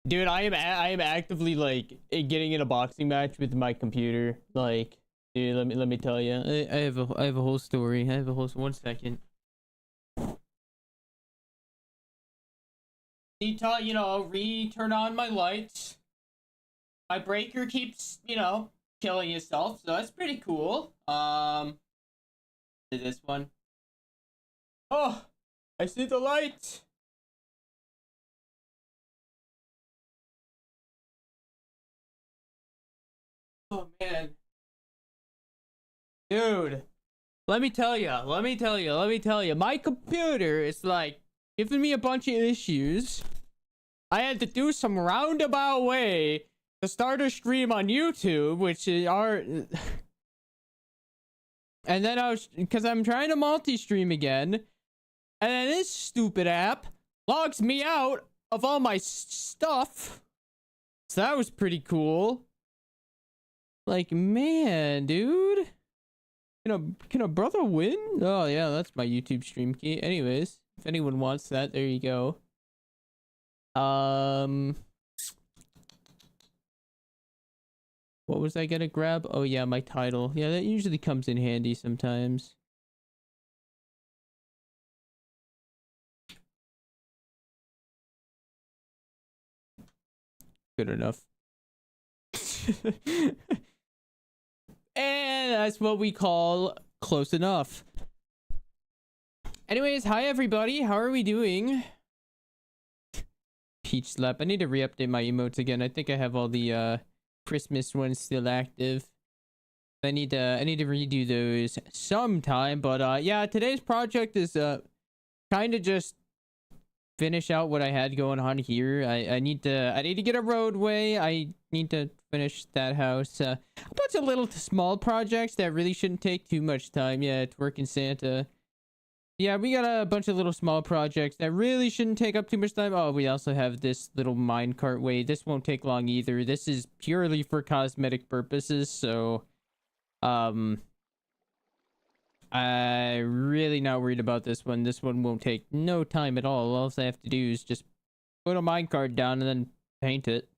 Dude, I am actively like getting in a boxing match with my computer. Like, dude, let me tell you, I have a whole story. I have a whole 1 second. Need to, turn on my lights. My breaker keeps, killing itself, so that's pretty cool. This one. Oh, I see the light. Oh man, dude. Let me tell you. My computer is like giving me a bunch of issues. I had to do some roundabout way to start a stream on YouTube, which is our. And then because I'm trying to multi-stream again, and then this stupid app logs me out of all my stuff. So that was pretty cool. Like, man, dude. Can a brother win? Oh yeah, that's my YouTube stream key. Anyways, if anyone wants that, there you go. What was I gonna grab? Oh yeah, my title. Yeah, that usually comes in handy sometimes. Good enough. And that's what we call close enough. Anyways, hi everybody. How are we doing? Peach slap. I need to re-update my emotes again. I think I have all the Christmas ones still active. I need to redo those sometime. But yeah, today's project is kind of just finish out what I had going on here. I need to get a roadway. I need to finish that house. A bunch of little small projects that really shouldn't take too much time. Yeah, it's working Santa. Yeah, we got a bunch of little small projects that really shouldn't take up too much time. Oh, we also have this little minecart way. This won't take long either. This is purely for cosmetic purposes, so I'm really not worried about this one. This one won't take no time at all. All I have to do is just put a minecart down and then paint it.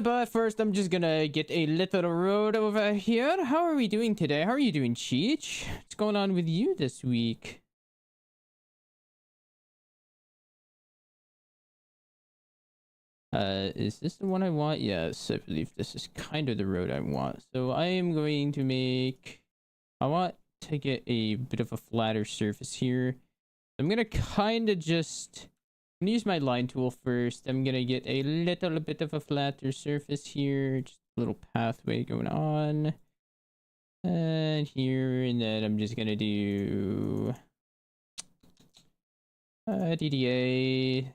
But first I'm just gonna get a little road over here. How are we doing today? How are you doing, Cheech? What's going on with you this week? Is this the one I want? Yes, I believe this is kind of the road I want. So I am going to make... I want to get a bit of a flatter surface here. I'm gonna kind of just... I'm gonna use my line tool first. I'm gonna get a little bit of a flatter surface here. Just a little pathway going on. And here, and then I'm just gonna do... DDA.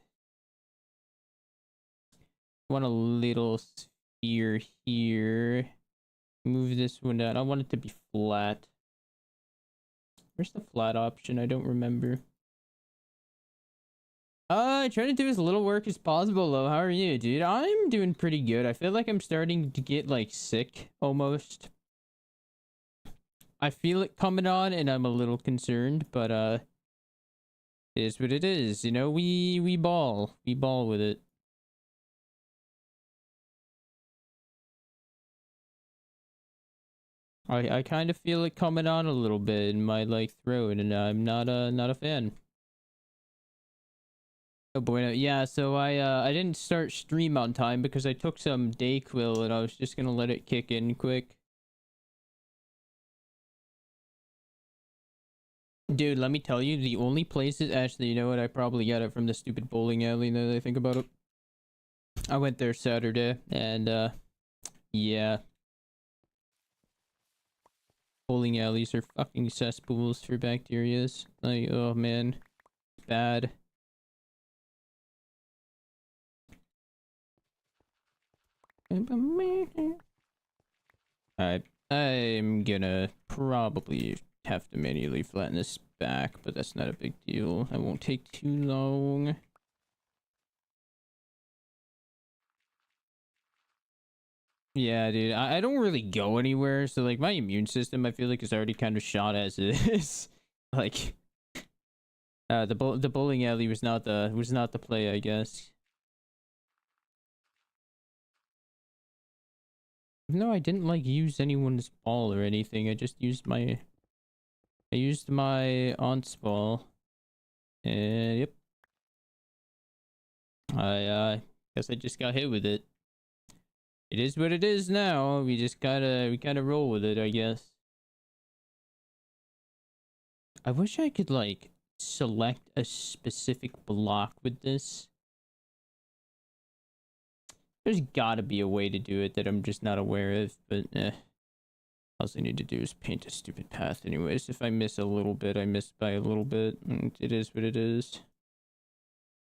Want a little sphere here. Move this one down. I want it to be flat. Where's the flat option? I don't remember. Trying to do as little work as possible though. How are you, dude? I'm doing pretty good. I feel like I'm starting to get like sick almost. I feel it coming on and I'm a little concerned, but it is what it is. You know, we ball with it. I kind of feel it coming on a little bit in my like throat, and I'm not a fan. Oh boy, yeah. So I didn't start stream on time because I took some Dayquil and I was just gonna let it kick in quick. Dude, let me tell you, the only places actually, you know what? I probably got it from the stupid bowling alley. Now that I think about it, I went there Saturday, and yeah. Bowling alleys are fucking cesspools for bacterias. Like, oh man. Bad. Alright. I'm gonna probably have to manually flatten this back, but that's not a big deal. It won't take too long. Yeah, dude, I don't really go anywhere, so like my immune system I feel like is already kind of shot as it is. Like the bowling alley was not the play, I guess. No, I didn't like use anyone's ball or anything. I used my aunt's ball. And yep. I guess I just got hit with it. It is what it is now. We gotta roll with it, I guess. I wish I could like select a specific block with this. There's gotta be a way to do it that I'm just not aware of, but all I need to do is paint a stupid path anyways. If I miss a little bit, I miss by a little bit, and it is what it is.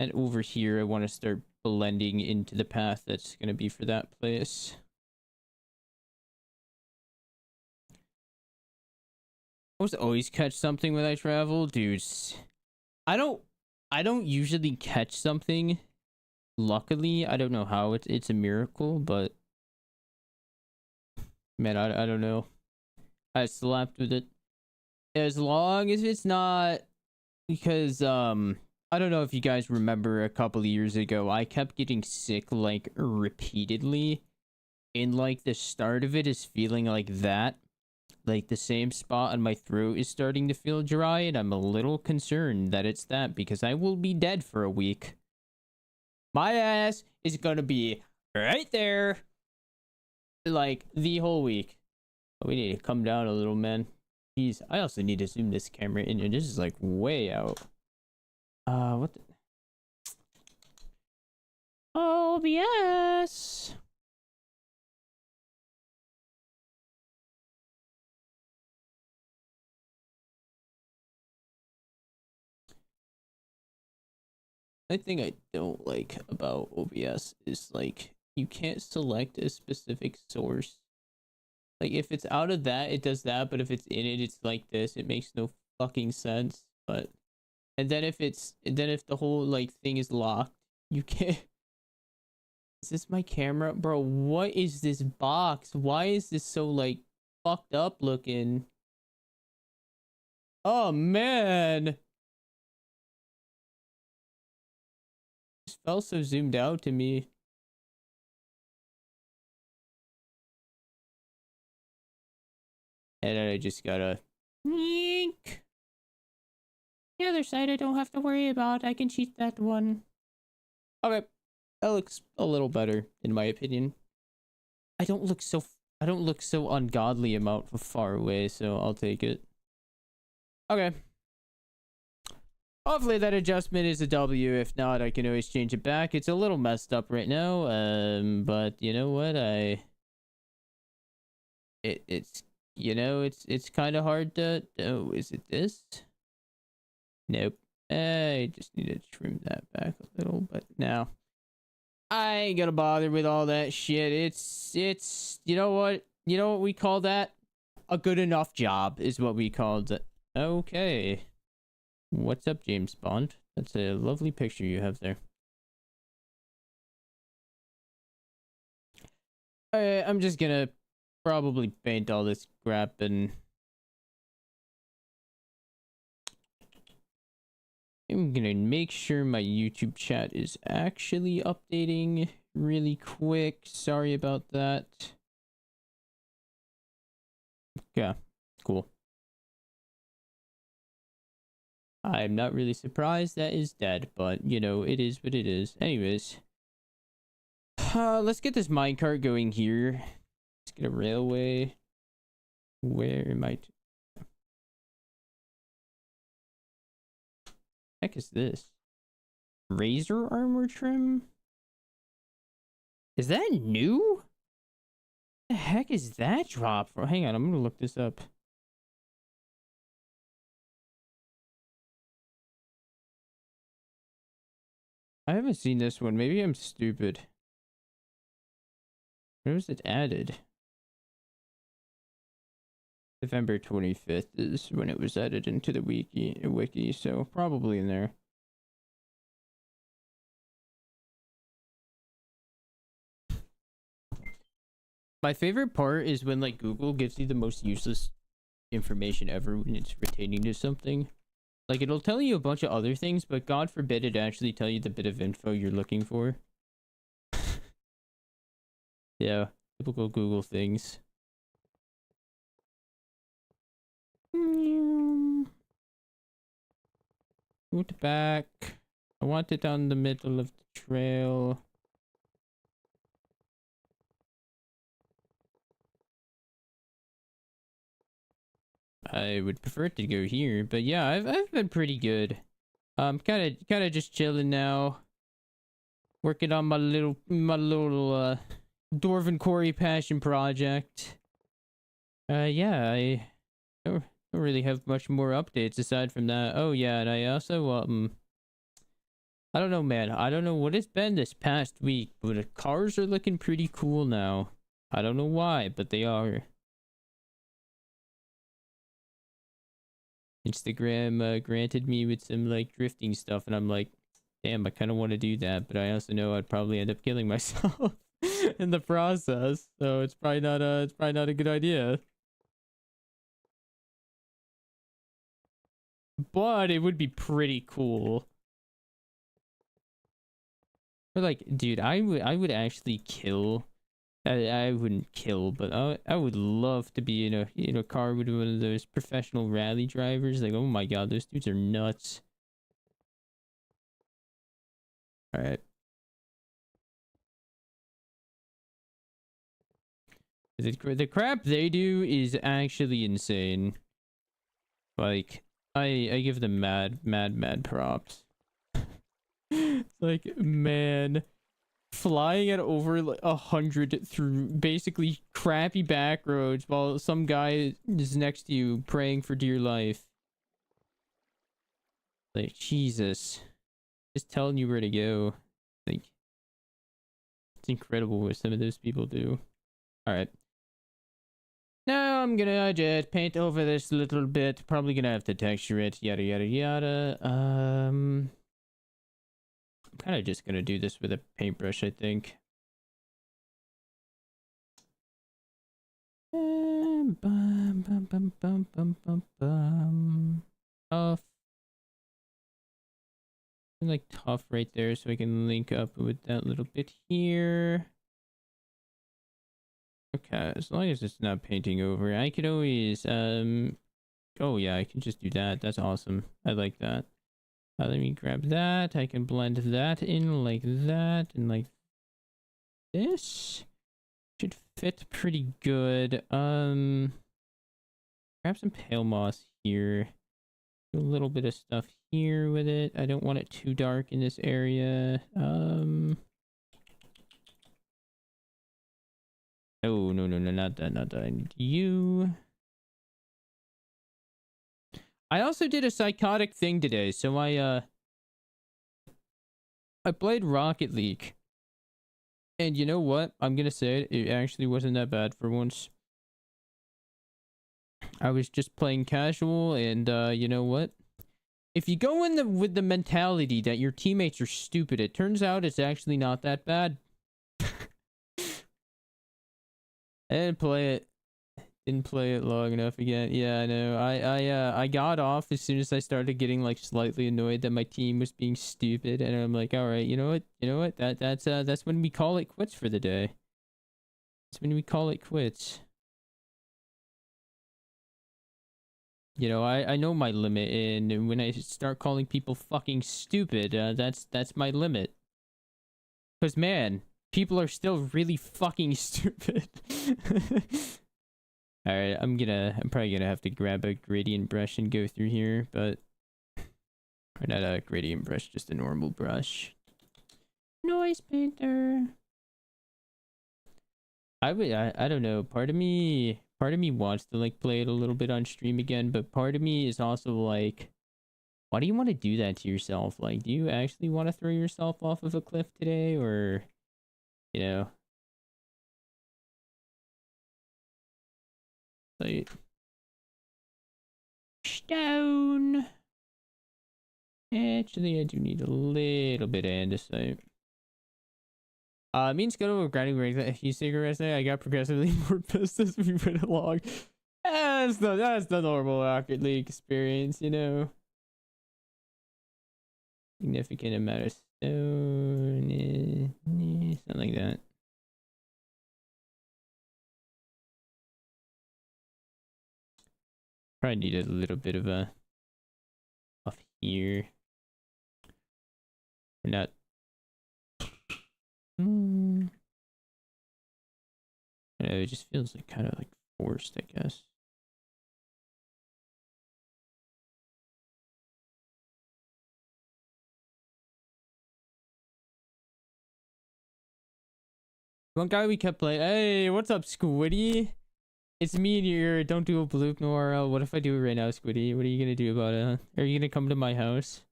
And over here, I want to start blending into the path that's gonna be for that place. I always catch something when I travel, dudes. I don't usually catch something. Luckily, I don't know how it's a miracle, but man, I don't know. I slept with it. As long as it's not because I don't know if you guys remember a couple of years ago, I kept getting sick like repeatedly. And like the start of it is feeling like that. Like the same spot on my throat is starting to feel dry, and I'm a little concerned that it's that because I will be dead for a week. My ass is gonna be right there like the whole week. Oh, we need to come down a little, man. Jeez, I also need to zoom this camera in, and this is like way out. What the... OBS! The thing I don't like about OBS is like you can't select a specific source. Like if it's out of that, it does that, but if it's in it, it's like this. It makes no fucking sense. But and then if the whole like thing is locked, you can't. Is this my camera? Bro, what is this box? Why is this so like fucked up looking? Oh man. This felt so zoomed out to me. And then I just gotta Yeink. The other side I don't have to worry about. I can cheat that one. Okay. That looks a little better, in my opinion. I don't look so ungodly amount of far away, so I'll take it. Okay. Hopefully that adjustment is a W. If not, I can always change it back. It's a little messed up right now, but you know what? It's you know, it's kind of hard to... Oh, is it this? Nope. I just need to trim that back a little, but now I ain't gonna bother with all that shit. It's you know what? You know what we call that? A good enough job is what we called it. Okay. What's up, James Bond? That's a lovely picture you have there. Alright, I'm just gonna probably paint all this crap and I'm gonna make sure my YouTube chat is actually updating really quick. Sorry about that. Yeah, cool. I'm not really surprised that is dead, but you know, it is what it is. Anyways, let's get this minecart going here. Let's get a railway. Where am I? Heck is this? Razor armor trim? Is that new? The heck is that drop for? Hang on, I'm gonna look this up. I haven't seen this one. Maybe I'm stupid. Where was it added? November 25th is when it was added into the wiki, so probably in there. My favorite part is when like Google gives you the most useless information ever when it's pertaining to something. Like it'll tell you a bunch of other things, but God forbid it actually tell you the bit of info you're looking for. Yeah, Typical Google things. Root back. I want it on the middle of the trail. I would prefer it to go here, but yeah, I've been pretty good. Kind of just chilling now. Working on my little Dwarven Quarry passion project. Yeah, I don't really have much more updates aside from that. Oh yeah, and I also I don't know, man. I don't know what it's been this past week, but the cars are looking pretty cool now. I don't know why, but they are. Instagram granted me with some like drifting stuff, and I'm like, damn, I kind of want to do that, but I also know I'd probably end up killing myself in the process. So it's probably not a good idea. But it would be pretty cool. But like, dude, I would actually kill. I wouldn't kill, but I would love to be in a car with one of those professional rally drivers. Like, oh my god, those dudes are nuts. All right. The crap they do is actually insane. Like, I give them mad props. It's like, man, flying at over like 100 through basically crappy back roads while some guy is next to you praying for dear life. Like, Jesus. Just telling you where to go. Like, it's incredible what some of those people do. Alright. Now I'm gonna just paint over this a little bit. Probably gonna have to texture it. Yada yada yada. I'm kind of just gonna do this with a paintbrush, I think. Tough. Like tough right there, so I can link up with that little bit here. Okay, as long as it's not painting over, I could always oh yeah, I can just do that. That's awesome. I like that. Let me grab that. I can blend that in like that and like this. Should fit pretty good. Grab some pale moss here. Do a little bit of stuff here with it. I don't want it too dark in this area. Oh, no, not that. I need you. I also did a psychotic thing today, so I played Rocket League. And you know what? I'm gonna say it actually wasn't that bad for once. I was just playing casual, and you know what? If you go in with the mentality that your teammates are stupid, it turns out it's actually not that bad. I didn't play it long enough again. Yeah, I know. I got off as soon as I started getting like slightly annoyed that my team was being stupid, and I'm like, all right, you know what? That's when we call it quits for the day. That's when we call it quits. You know, I know my limit, and when I start calling people fucking stupid, that's my limit. Cause man, people are still really fucking stupid. All right, I'm probably gonna have to grab a gradient brush and go through here, but or not a gradient brush, just a normal brush. Noise painter. I don't know. Part of me wants to like play it a little bit on stream again, but part of me is also like, why do you want to do that to yourself? Like, do you actually want to throw yourself off of a cliff today, or you know? Like, stone. Actually, I do need a little bit of andesite. Me and Scuttle were grinding a few cigarettes there. I got progressively more pissed as we went along. That's the normal Rocket League experience, you know. Significant amount of stone. Something like that. Probably need a little bit of a off here. We're not. It just feels like kind of like forced, I guess. One guy we kept playing. Hey, what's up, Squiddy? It's me and your don't do a bloop nor what if I do it right now, Squiddy? What are you gonna do about it? Huh? Are you gonna come to my house?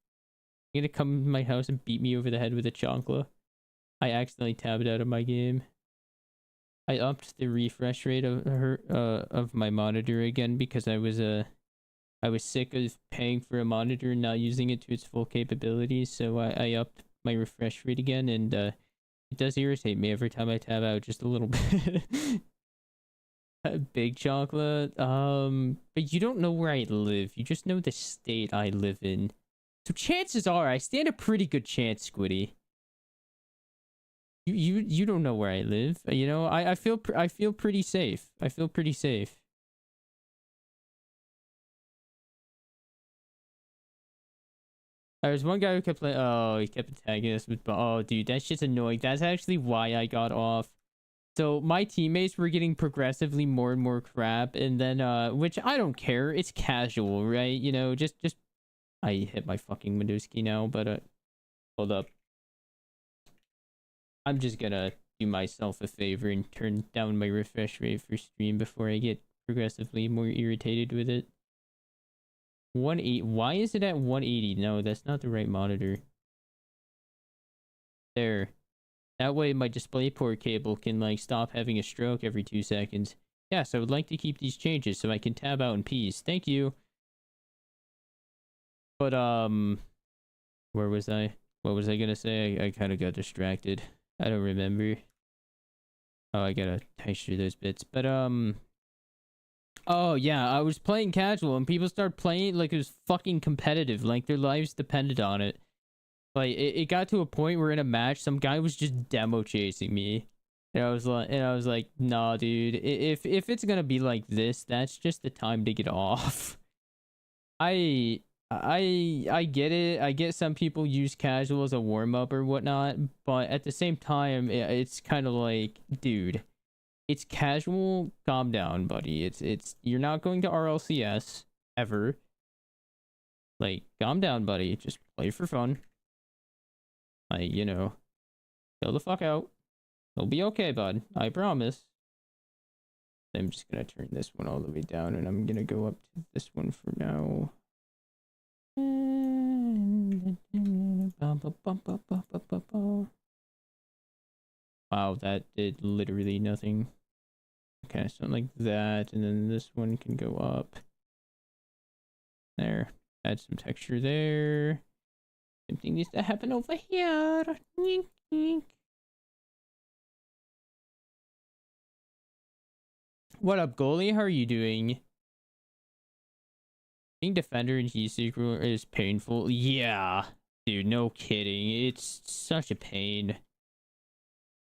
You gonna come to my house and beat me over the head with a chancla? I accidentally tabbed out of my game. I upped the refresh rate of my monitor again because I was sick of paying for a monitor and not using it to its full capabilities. So I upped my refresh rate again, and it does irritate me every time I tab out just a little bit. Big chocolate. But you don't know where I live. You just know the state I live in. So chances are I stand a pretty good chance, Squiddy. You don't know where I live. You know, I feel pretty safe. I feel pretty safe. There's one guy who kept playing. Oh, he kept attacking us with. Oh, dude, that's just annoying. That's actually why I got off. So my teammates were getting progressively more and more crap, and then which I don't care. It's casual, right? You know, just. I hit my fucking Windows key now, but hold up. I'm just gonna do myself a favor and turn down my refresh rate for stream before I get progressively more irritated with it. 180. Why is it at 180? No, that's not the right monitor. There. That way my DisplayPort cable can like stop having a stroke every 2 seconds. Yes, I would like to keep these changes so I can tab out in peace. Thank you. But where was I? What was I gonna say? I kind of got distracted. I don't remember. Oh, I gotta type through those bits. But oh yeah, I was playing casual and people started playing like it was fucking competitive, like their lives depended on it. Like it got to a point where in a match some guy was just demo chasing me. And I was like, nah, dude, if it's gonna be like this, that's just the time to get off. I get it. I get some people use casual as a warm-up or whatnot, but at the same time, it's kind of like, dude, it's casual. Calm down, buddy. It's you're not going to RLCS ever. Like, calm down, buddy. Just play for fun. Like, you know, chill the fuck out. It'll be okay, bud. I promise. I'm just gonna turn this one all the way down, and I'm gonna go up to this one for now. Wow, that did literally nothing. Okay, something like that, and then this one can go up. There. Add some texture there. Something needs to happen over here. Nyink, nyink. What up, goalie? How are you doing? Being defender in Heat Seeker is painful. Yeah, dude, no kidding. It's such a pain.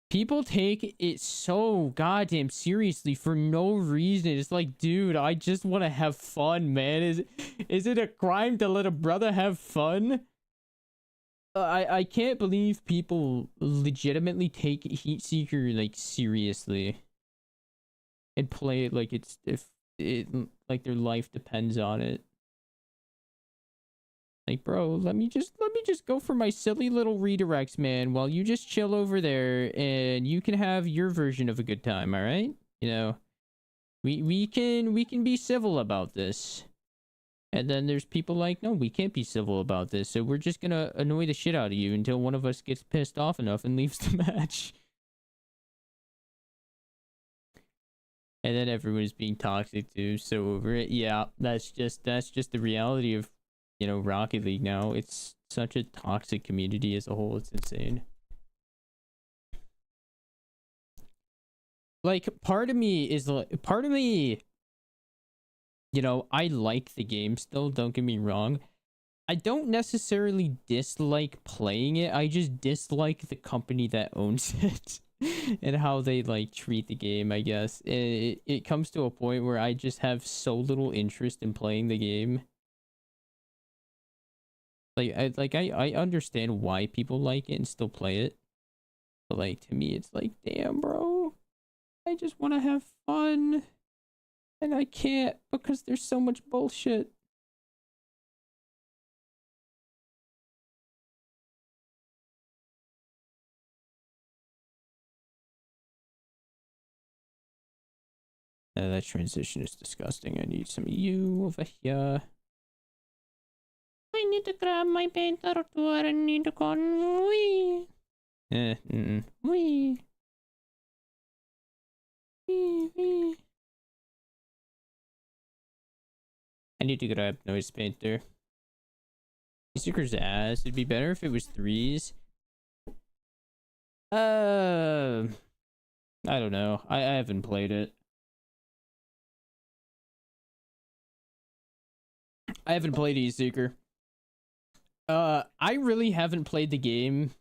People take it so goddamn seriously for no reason. It's like, dude, I just want to have fun, man. Is it a crime to let a brother have fun? I can't believe people legitimately take Heat Seeker like seriously and play it like like their life depends on it. Like, bro, let me just go for my silly little redirects, man, while you just chill over there and you can have your version of a good time, all right? You know, we can be civil about this. And then there's people like, no, we can't be civil about this. So we're just gonna annoy the shit out of you until one of us gets pissed off enough and leaves the match. And then everyone's being toxic too, so over it. Yeah, that's just the reality of, you know, Rocket League now. It's such a toxic community as a whole. It's insane. Like, part of me, you know, I like the game still, don't get me wrong. I don't necessarily dislike playing it. I just dislike the company that owns it. and how they like treat the game. I guess it comes to a point where I just have so little interest in playing the game. I understand why people like it and still play it, but like to me it's like, damn bro, I just want to have fun and I can't because there's so much bullshit. That transition is disgusting. I need some you over here. I need to grab my painter tour and need to go wee. Wee. Wee. I need to grab noise painter. Seeker's ass. It'd be better if it was 3s. I don't know. I haven't played it. I haven't played E-Seeker. I really haven't played the game.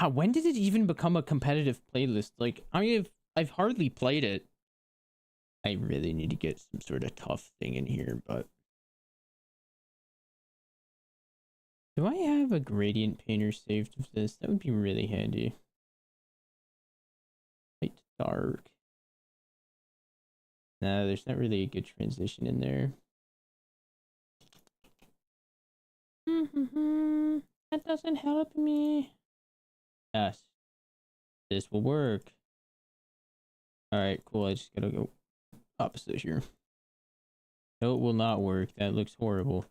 When did it even become a competitive playlist? Like, I've hardly played it. I really need to get some sort of tough thing in here, but... Do I have a gradient painter saved with this? That would be really handy. Light to dark. No, there's not really a good transition in there. That doesn't help me. Yes. This will work. Alright, cool. I just gotta go opposite here. No, it will not work. That looks horrible.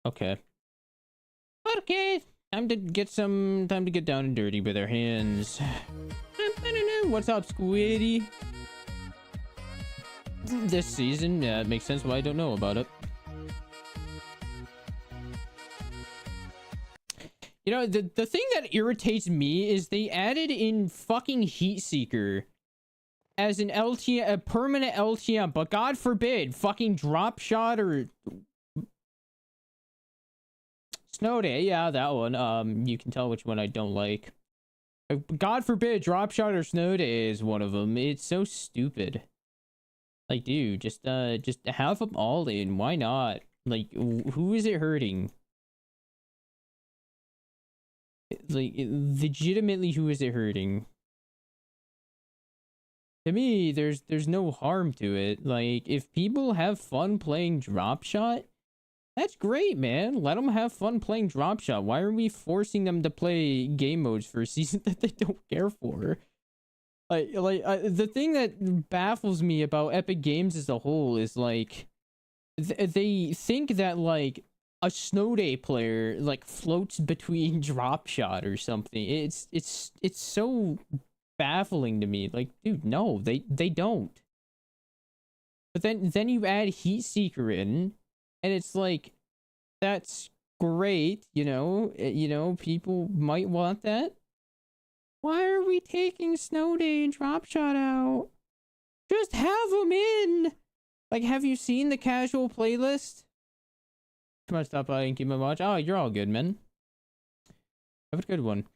Okay. Okay. Time to get down and dirty with our hands. What's up, Squiddy? This season, yeah, it makes sense why I don't know about it. You know, the thing that irritates me is they added in fucking Heat Seeker as an LTM, a permanent LTM, but God forbid, fucking Drop Shot or Snow Day, yeah, that one. You can tell which one I don't like. God forbid, Drop Shot or Snow Day is one of them. It's so stupid. Like, dude, just have them all in. Why not? Like, who is it hurting? Like, legitimately, who is it hurting? To me, there's no harm to it. Like, if people have fun playing Drop Shot, that's great, man. Let them have fun playing Drop Shot. Why are we forcing them to play game modes for a season that they don't care for? The thing that baffles me about Epic Games as a whole is like they think that like a Snow Day player like floats between Drop Shot or something. It's so baffling to me. Like, dude, no, they don't. But then you add Heat Seeker in, and it's like that's great, you know, people might want that. Why are we taking Snow Day and Drop Shot out? Just have them in. Like, have you seen the casual playlist? Come on, stop by and keep my watch. Oh, you're all good, man. Have a good one.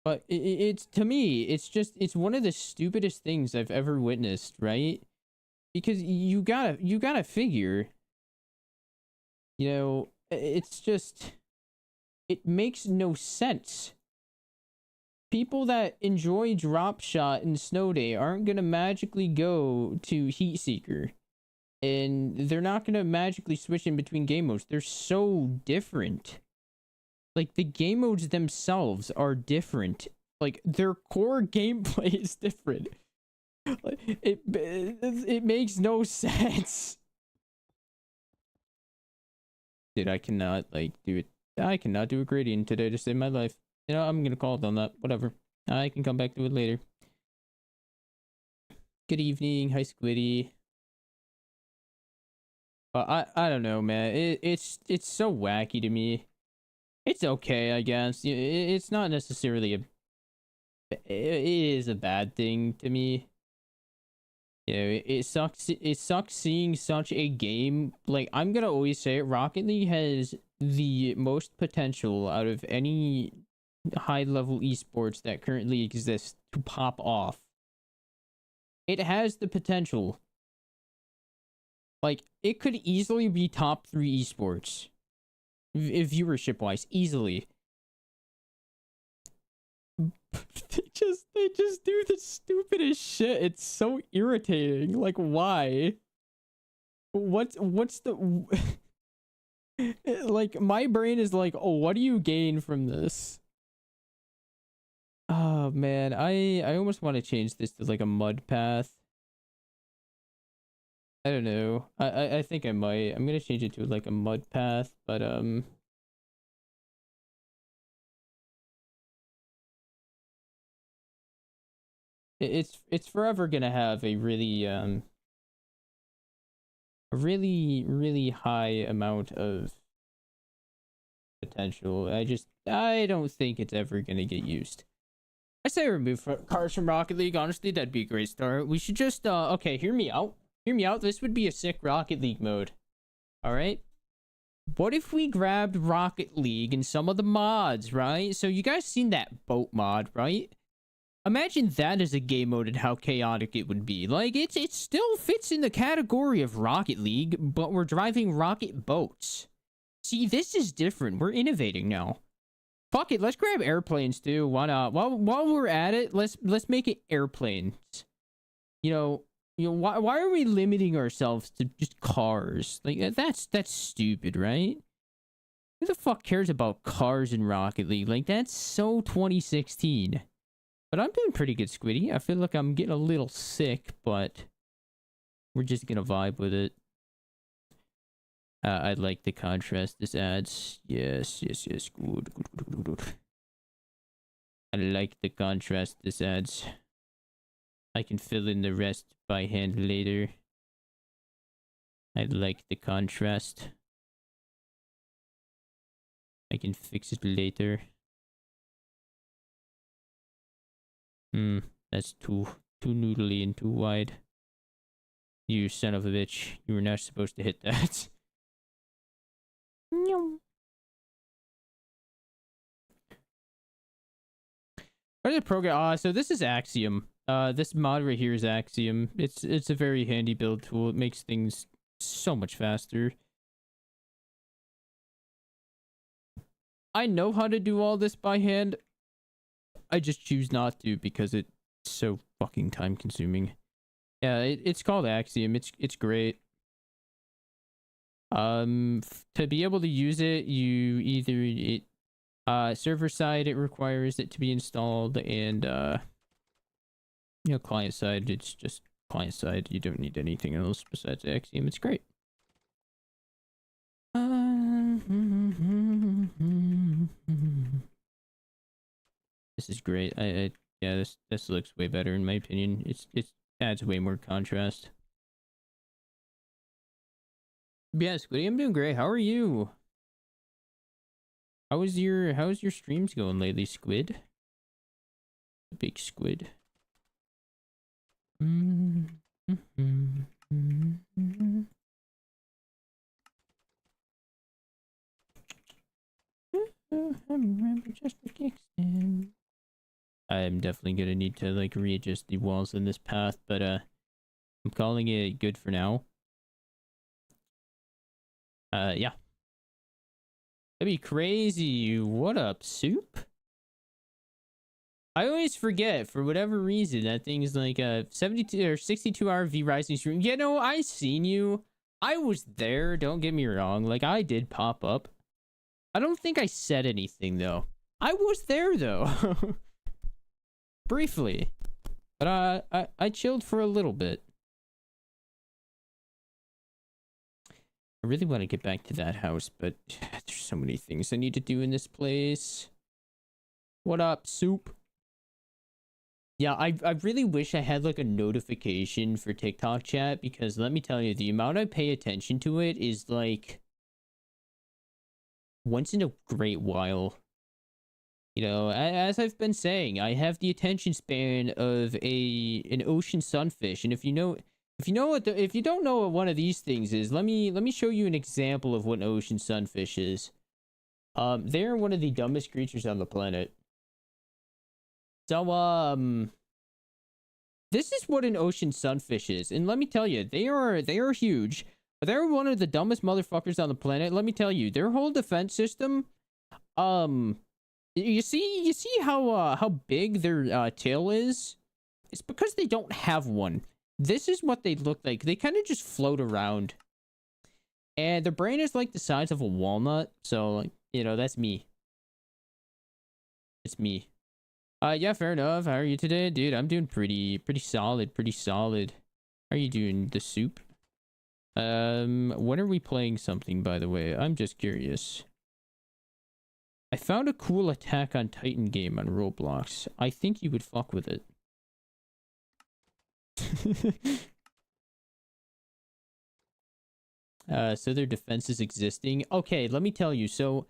But it's to me, it's one of the stupidest things I've ever witnessed, right? Because you gotta figure, you know, it's just, it makes no sense. People that enjoy Drop Shot and Snow Day aren't gonna magically go to Heat Seeker. And they're not gonna magically switch in between game modes. They're so different. Like, the game modes themselves are different. Like, their core gameplay is different. Like, it makes no sense. Dude, I cannot, like, do it. I cannot do a gradient today to save my life. You know, I'm gonna call it on that. Whatever. I can come back to it later. Good evening. Hi, Squiddy. I don't know, man. It's so wacky to me. It's okay, I guess. It's not necessarily it is a bad thing to me. You know, it sucks. It sucks seeing such a game. Like, I'm gonna always say it, Rocket League has the most potential out of any high-level esports that currently exist to pop off. It has the potential. Like, it could easily be top 3 esports. Viewership wise, easily. they just do the stupidest shit. It's so irritating. Like, why? What's the like, my brain is like, oh, what do you gain from this? Oh man, I almost want to change this to like a mud path. I don't know. I think I might. I'm gonna change it to like a mud path, but it's forever gonna have a really high amount of potential. I don't think it's ever gonna get used. I say remove cars from Rocket League. Honestly, that'd be a great start. We should just okay, hear me out. Hear me out. This would be a sick Rocket League mode. All right. What if we grabbed Rocket League and some of the mods, right? So you guys seen that boat mod, right? Imagine that as a game mode and how chaotic it would be. Like, it still fits in the category of Rocket League, but we're driving rocket boats. See, this is different. We're innovating now. Fuck it, let's grab airplanes too. Why not? While we're at it, let's make it airplanes. You know, why are we limiting ourselves to just cars? Like, that's stupid, right? Who the fuck cares about cars in Rocket League? Like, that's so 2016. But I'm doing pretty good, Squiddy. I feel like I'm getting a little sick, but we're just gonna vibe with it. I like the contrast this adds. Yes. Good. I like the contrast this adds. I can fill in the rest by hand later. I like the contrast. I can fix it later. That's too noodly and too wide. You son of a bitch. You were not supposed to hit that. What is the program? So this is Axiom. This mod right here is Axiom. It's a very handy build tool. It makes things so much faster. I know how to do all this by hand. I just choose not to because it's so fucking time consuming. Yeah, it's called Axiom. It's great. To be able to use it, you either server side it requires it to be installed, and you know, client side it's just client side. You don't need anything else besides Axiom. It's great. This is great. Yeah, this looks way better in my opinion. It adds way more contrast. Yeah, Squiddy, I'm doing great. How are you? How's your streams going lately, Squid? The big squid. I'm definitely gonna need to like readjust the walls in this path, but I'm calling it good for now. Yeah. That'd be crazy. What up, Soup? I always forget, for whatever reason, that thing's like a 72 or 62-hour V Rising stream. You know, I seen you. I was there, don't get me wrong. Like, I did pop up. I don't think I said anything, though. I was there, though. Briefly. But I chilled for a little bit. I really want to get back to that house, but there's so many things I need to do in this place. What up, Soup? Yeah, I really wish I had like a notification for TikTok chat, because let me tell you, the amount I pay attention to it is like once in a great while. You know, as I've been saying, I have the attention span of an ocean sunfish, and if you don't know what one of these things is, let me show you an example of what an ocean sunfish is. They're one of the dumbest creatures on the planet. So This is what an ocean sunfish is, and let me tell you, they are huge. They're one of the dumbest motherfuckers on the planet. Let me tell you, their whole defense system. You see how big their tail is? It's because they don't have one. This is what they look like. They kind of just float around. And their brain is like the size of a walnut. So, like, that's me. It's me. Yeah, fair enough. How are you today? Dude, I'm doing pretty solid, pretty solid. How are you doing? The soup? When are we playing something, by the way? I'm just curious. I found a cool Attack on Titan game on Roblox. I think you would fuck with it. So their defense is existing. Okay, let me tell you. So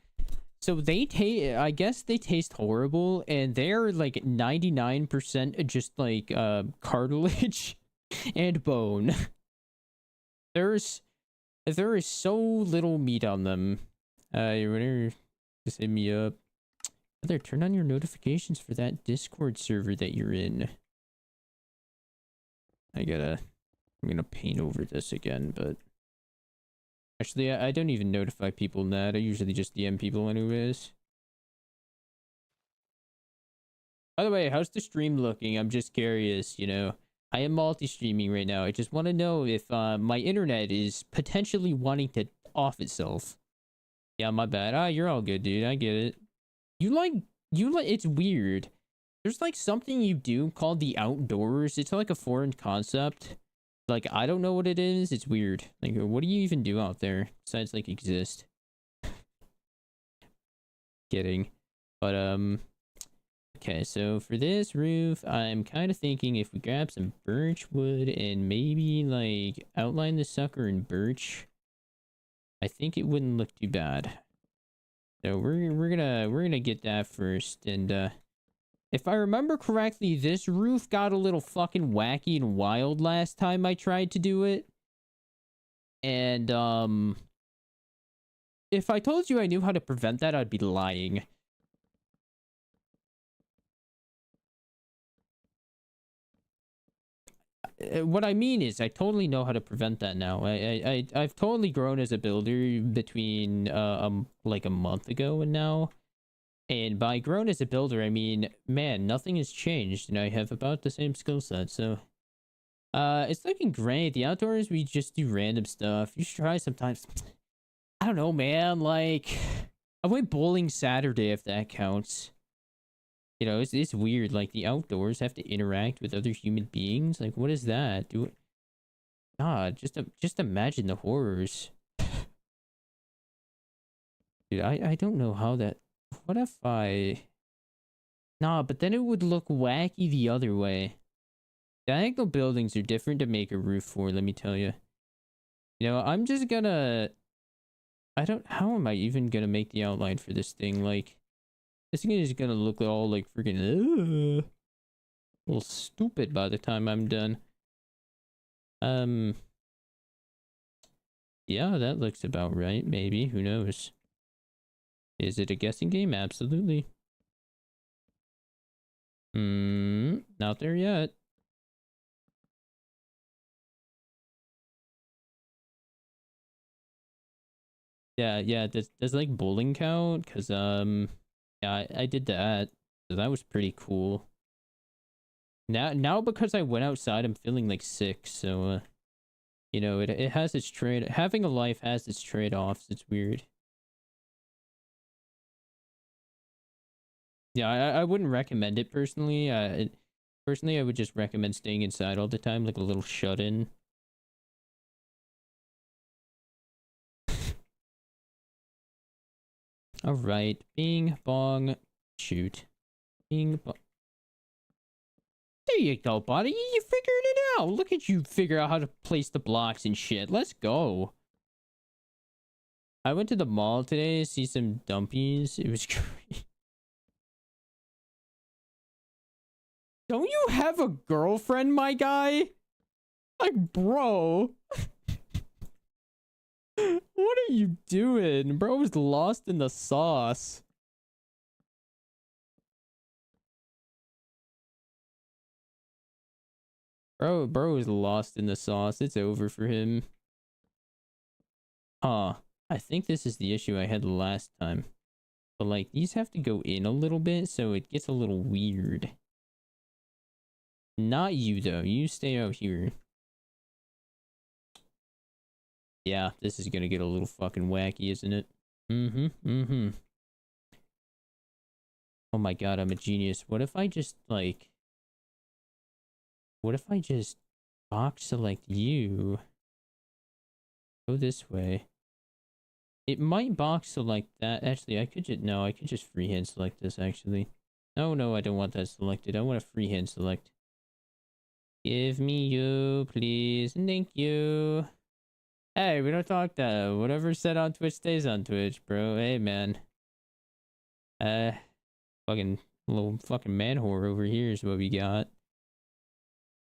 they taste, I guess they taste horrible, and they're like 99% just like cartilage and bone. There is so little meat on them. You wanna just hit me up. Brother, turn on your notifications for that Discord server that you're in. I'm gonna paint over this again, but actually, I don't even notify people in that. I usually just DM people anyways. By the way, how's the stream looking? I'm just curious, I am multi-streaming right now. I just want to know if my internet is potentially wanting to off itself. Yeah, my bad. You're all good, dude. I get it. You like, it's weird. There's like something you do called the outdoors. It's like a foreign concept. Like, I don't know what it is. It's weird. Like, what do you even do out there besides like exist? Kidding. But okay, so for this roof, I'm kind of thinking if we grab some birch wood and maybe like outline the sucker in birch, I think it wouldn't look too bad. So we're gonna get that first, and if I remember correctly, this roof got a little fucking wacky and wild last time I tried to do it. And if I told you I knew how to prevent that, I'd be lying. What I mean is, I totally know how to prevent that now. I've totally grown as a builder between like a month ago and now. And by grown as a builder, I mean, man, nothing has changed, and I have about the same skill set. So, it's looking great. The outdoors, we just do random stuff. You should try sometimes. I don't know, man. Like, I went bowling Saturday, if that counts. It's weird. Like, the outdoors have to interact with other human beings. Like, what is that? God, just imagine the horrors. Dude, I don't know how that... What if I... Nah, but then it would look wacky the other way. Diagonal buildings are different to make a roof for, let me tell you. I'm just gonna... How am I even gonna make the outline for this thing? Like... This thing is gonna look all like freaking a little stupid by the time I'm done. Yeah, that looks about right, maybe. Who knows? Is it a guessing game? Absolutely. Not there yet. Yeah, does like bowling count? Cause yeah, I did that. So that was pretty cool. Now because I went outside, I'm feeling like sick. So, it has its trade. Having a life has its trade-offs. It's weird. Yeah, I wouldn't recommend it personally. Personally, I would just recommend staying inside all the time, like a little shut-in. All right, bing bong, shoot, bing bong. There you go, buddy. You figured it out. Look at you figure out how to place the blocks and shit. Let's go. I went to the mall today to see some dumpies. It was great. Don't you have a girlfriend, my guy? Like, bro. What are you doing? Bro was lost in the sauce. Bro is lost in the sauce. It's over for him. I think this is the issue I had last time. But like, these have to go in a little bit, so it gets a little weird. Not you, though. You stay out here. Yeah, this is gonna get a little fucking wacky, isn't it? Mm-hmm. Oh my god, I'm a genius. What if I just, like... What if I just box select you? Go this way. It might box select that. Actually, I could just... No, I could just freehand select this, actually. No, I don't want that selected. I want a freehand select. Give me you, please. Thank you. Hey, we don't talk that. Whatever's said on Twitch stays on Twitch, bro. Hey, man. Fucking little fucking man whore over here is what we got.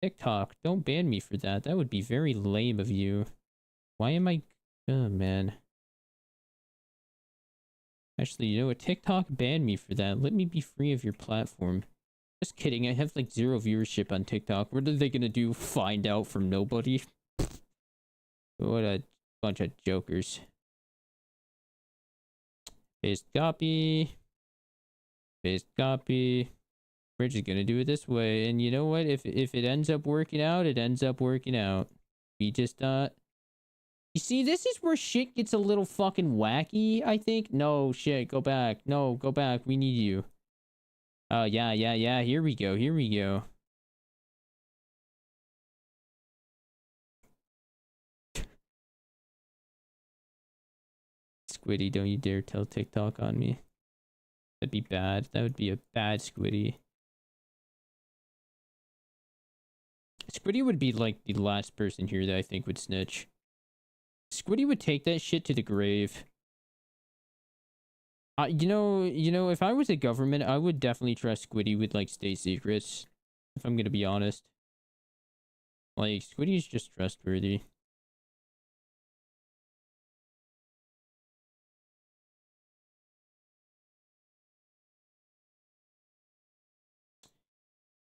TikTok, don't ban me for that. That would be very lame of you. Why am I... Oh, man. Actually, you know what? TikTok banned me for that. Let me be free of your platform. Just kidding. I have like 0 viewership on TikTok. What are they gonna do? Find out from nobody? What a bunch of jokers. Paste copy. Paste copy. We're just gonna do it this way. And you know what? If it ends up working out, it ends up working out. We just you see, this is where shit gets a little fucking wacky, I think. No, shit, go back. No, go back. We need you. Oh, yeah. Here we go. Squiddy, don't you dare tell TikTok on me. That'd be bad. That would be a bad Squiddy. Squiddy would be like the last person here that I think would snitch. Squiddy would take that shit to the grave. You know, if I was a government, I would definitely trust Squiddy with like state secrets. If I'm gonna be honest. Like, Squiddy's just trustworthy.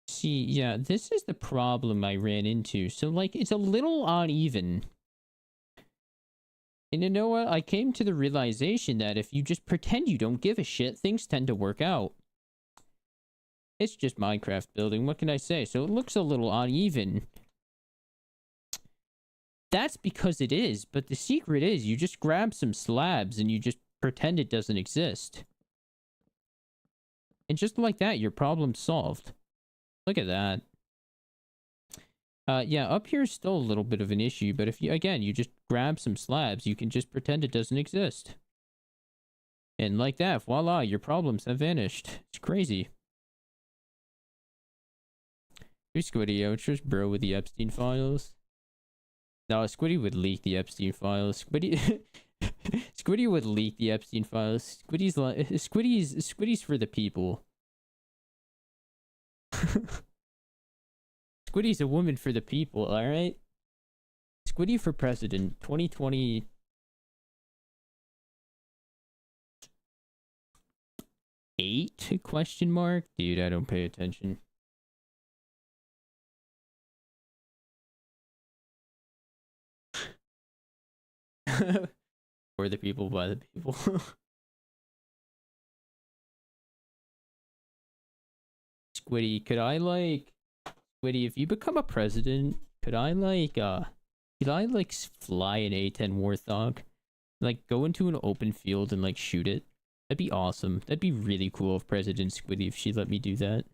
See, yeah, this is the problem I ran into. So, like, it's a little uneven. And you know what? I came to the realization that if you just pretend you don't give a shit, things tend to work out. It's just Minecraft building. What can I say? So it looks a little uneven. That's because it is. But the secret is you just grab some slabs and you just pretend it doesn't exist. And just like that, your problem's solved. Look at that. Yeah, up here is still a little bit of an issue, but if you, again, you just grab some slabs, you can just pretend it doesn't exist. And like that, voila, your problems have vanished. It's crazy. Who's Squiddy? Outros, bro, with the Epstein files. No, Squiddy would leak the Epstein files. Squiddy... Squiddy would leak the Epstein files. Squiddy's for the people. Squiddy's a woman for the people, alright? Squiddy for president, 2020. Eight? Question mark? Dude, I don't pay attention. For the people, by the people. Squiddy, could I like... Squiddy, if you become a president, could I like fly an A10 Warthog? Like, go into an open field and like shoot it? That'd be awesome. That'd be really cool if President Squiddy, if she let me do that.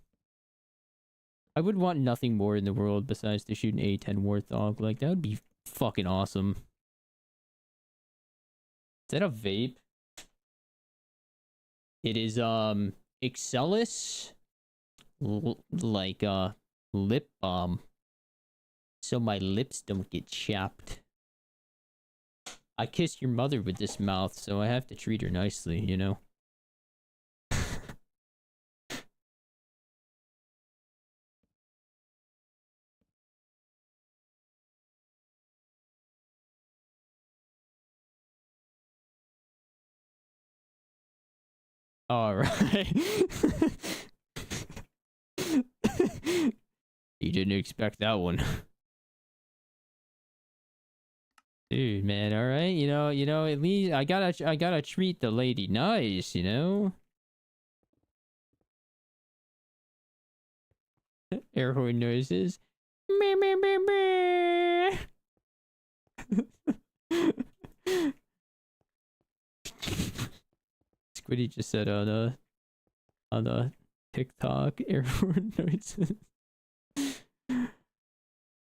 I would want nothing more in the world besides to shoot an A10 Warthog. Like, that would be fucking awesome. Is that a vape? It is, Excellus, like, lip balm. So my lips don't get chapped. I kissed your mother with this mouth, so I have to treat her nicely, you know? Alright. You didn't expect that one. Dude, man, all right. At least I gotta treat the lady nice, you know? Air horn noises. Meh, meh, meh, meh. Squiddy just said on TikTok air horn noises.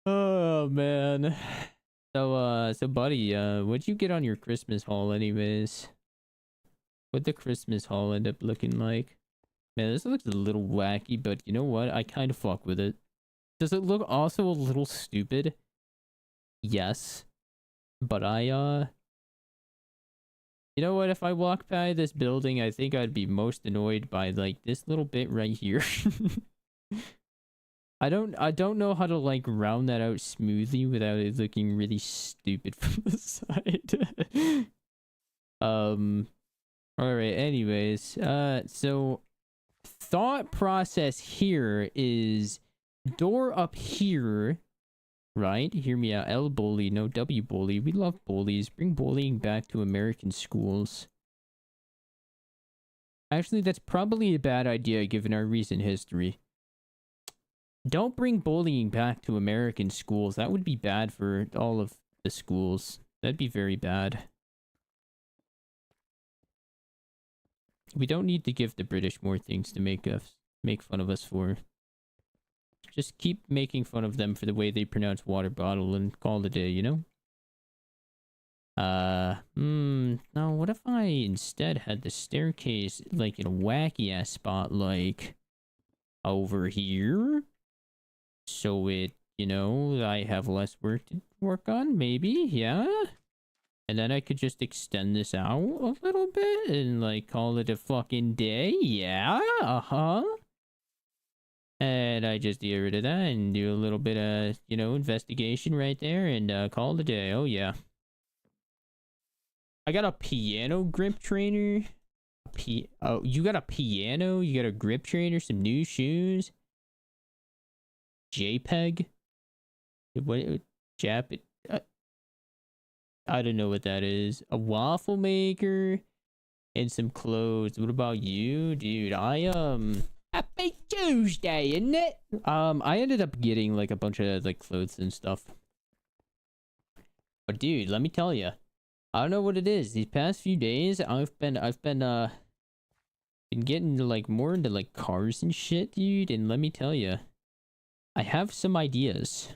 Oh man. So buddy, what'd you get on your Christmas haul anyways? What'd the Christmas haul end up looking like? Man, this looks a little wacky, but you know what? I kind of fuck with it. Does it look also a little stupid? Yes. But you know what? If I walk by this building, I think I'd be most annoyed by like this little bit right here. I don't know how to like round that out smoothly without it looking really stupid from the side. All right, anyways, so thought process here is door up here, right? Hear me out. L bully, no W bully. We love bullies. Bring bullying back to American schools. Actually, that's probably a bad idea given our recent history. Don't bring bullying back to American schools. That would be bad for all of the schools. That'd be very bad. We don't need to give the British more things to make fun of us for. Just keep making fun of them for the way they pronounce water bottle and call it a day, you know? No, what if I instead had the staircase like in a wacky ass spot like over here? So I have less work to work on, maybe, yeah? And then I could just extend this out a little bit and like call it a fucking day, yeah? Uh-huh. And I just get rid of that and do a little bit of, investigation right there and call it a day, oh yeah. I got a piano grip trainer. Oh, you got a piano? You got a grip trainer? Some new shoes? JPEG? What? I don't know what that is. A waffle maker and some clothes. What about you, dude? Happy Tuesday, isn't it? I ended up getting like a bunch of like clothes and stuff. But dude, let me tell you, I don't know what it is. These past few days, I've been getting like more into like cars and shit, dude. And let me tell you, I have some ideas.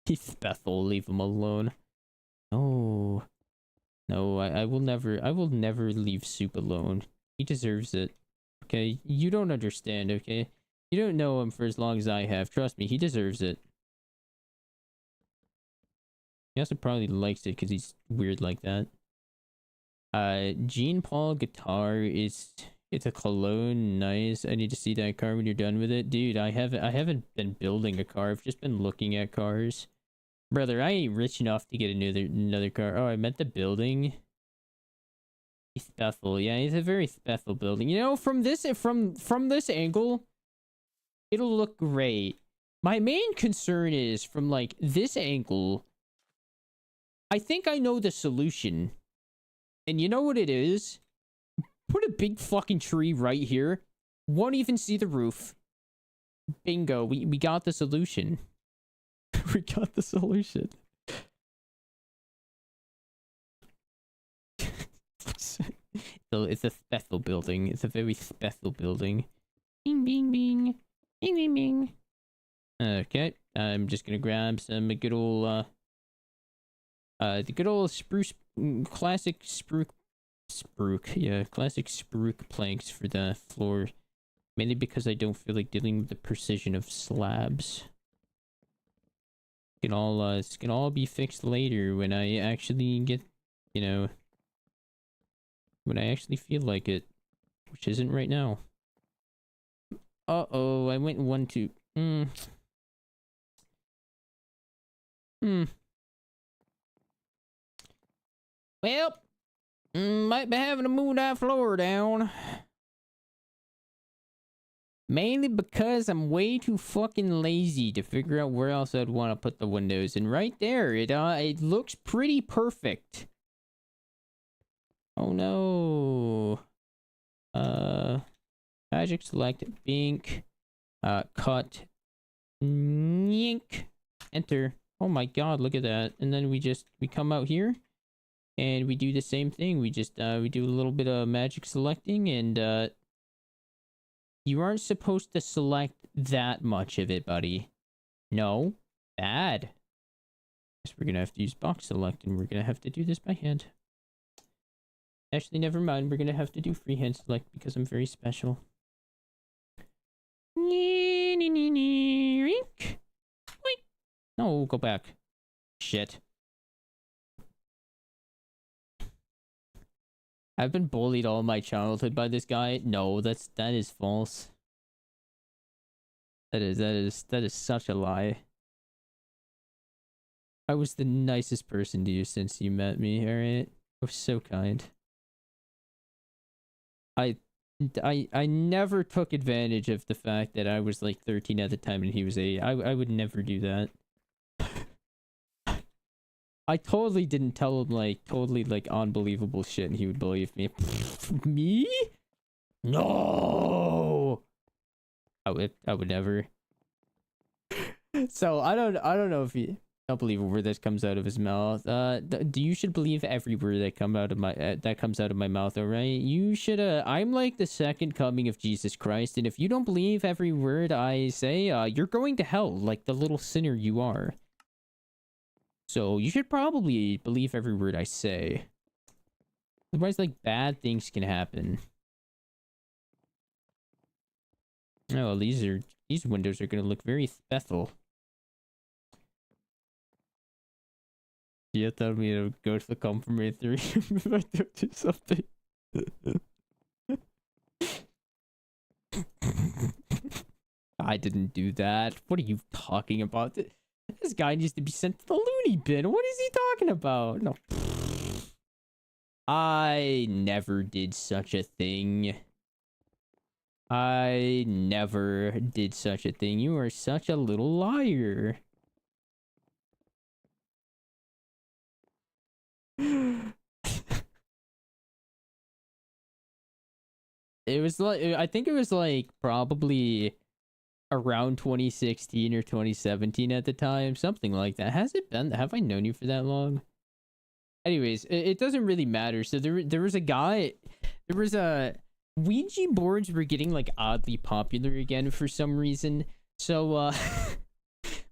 Heath Bethel, leave him alone. No, no, I will never leave Soup alone. He deserves it. Okay, you don't understand. Okay, you don't know him for as long as I have. Trust me, he deserves it. He also probably likes it because he's weird like that. Jean Paul guitar is it's a cologne, nice. I need to see that car when you're done with it, dude. I haven't been building a car. I've just been looking at cars, brother. I ain't rich enough to get another car. Oh, I meant the building. Bethel, yeah, it's a very Bethel building. You know, from this angle, it'll look great. My main concern is from like this angle. I think I know the solution. And you know what it is? Put a big fucking tree right here. Won't even see the roof. Bingo. We got the solution. We got the solution. So it's a Bethel building. It's a very Bethel building. Bing, bing, bing. Bing, bing, bing. Okay. I'm just gonna grab some good old, the good old classic spruce, yeah, classic spruce planks for the floor. Mainly because I don't feel like dealing with the precision of slabs. It can all be fixed later when I actually get, when I actually feel like it, which isn't right now. Uh-oh, I went 1, 2. Well, might be having to move that floor down. Mainly because I'm way too fucking lazy to figure out where else I'd want to put the windows. And right there, it looks pretty perfect. Oh no. Magic select Bink. Cut. Yink. Enter. Oh my god, look at that. And then we come out here and we do the same thing. We do a little bit of magic selecting, and you aren't supposed to select that much of it, buddy. No. Bad. Guess we're gonna have to use box select, and we're gonna have to do this by hand. Actually, never mind. We're gonna have to do freehand select because I'm very special. No, go back. Shit. I've been bullied all my childhood by this guy. No, that is false. That is such a lie. I was the nicest person to you since you met me, alright? I was so kind. I never took advantage of the fact that I was like 13 at the time and he was 8. I would never do that. I totally didn't tell him like totally like unbelievable shit and he would believe me. Me? No. I would never. So I don't know if he don't believe a word that comes out of his mouth. You should believe every word that comes out of my mouth, all right? You should I'm like the second coming of Jesus Christ, and if you don't believe every word I say, you're going to hell like the little sinner you are. So you should probably believe every word I say. Otherwise, like, bad things can happen. Oh, these windows are gonna look very special. You tell me to go to the confirmatory if I don't do something. I didn't do that. What are you talking about? This guy needs to be sent to the loony bin. What is he talking about? No. I never did such a thing. I never did such a thing. You are such a little liar. It was like, I think it was like probably around 2016 or 2017 at the time, something like that. Has it been? Have I known you for that long? Anyways, it doesn't really matter. So there was a guy, there was a Ouija boards were getting like oddly popular again for some reason. So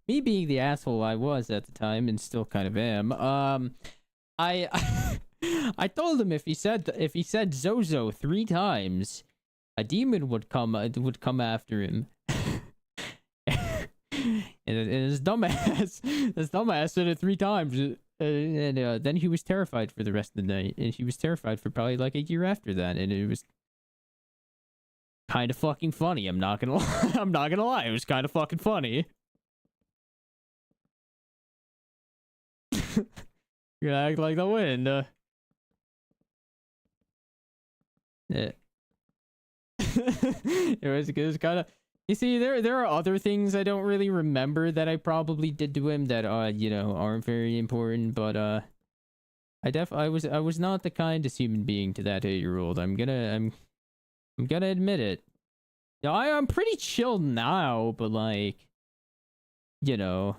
me being the asshole I was at the time and still kind of am, I I told him if he said Zozo 3 times, a demon would come after him. And his dumbass said it 3 times. And then he was terrified for the rest of the night, and he was terrified for probably like a year after that, and it was kind of fucking funny. I'm not gonna lie. I'm not gonna lie. It was kind of fucking funny. You're gonna act like the wind. Yeah. It was kind of. You see, there are other things I don't really remember that I probably did to him that you know, aren't very important, but I was not the kindest human being to that 8-year-old. I'm gonna admit it. Yeah, I'm pretty chill now, but like, you know,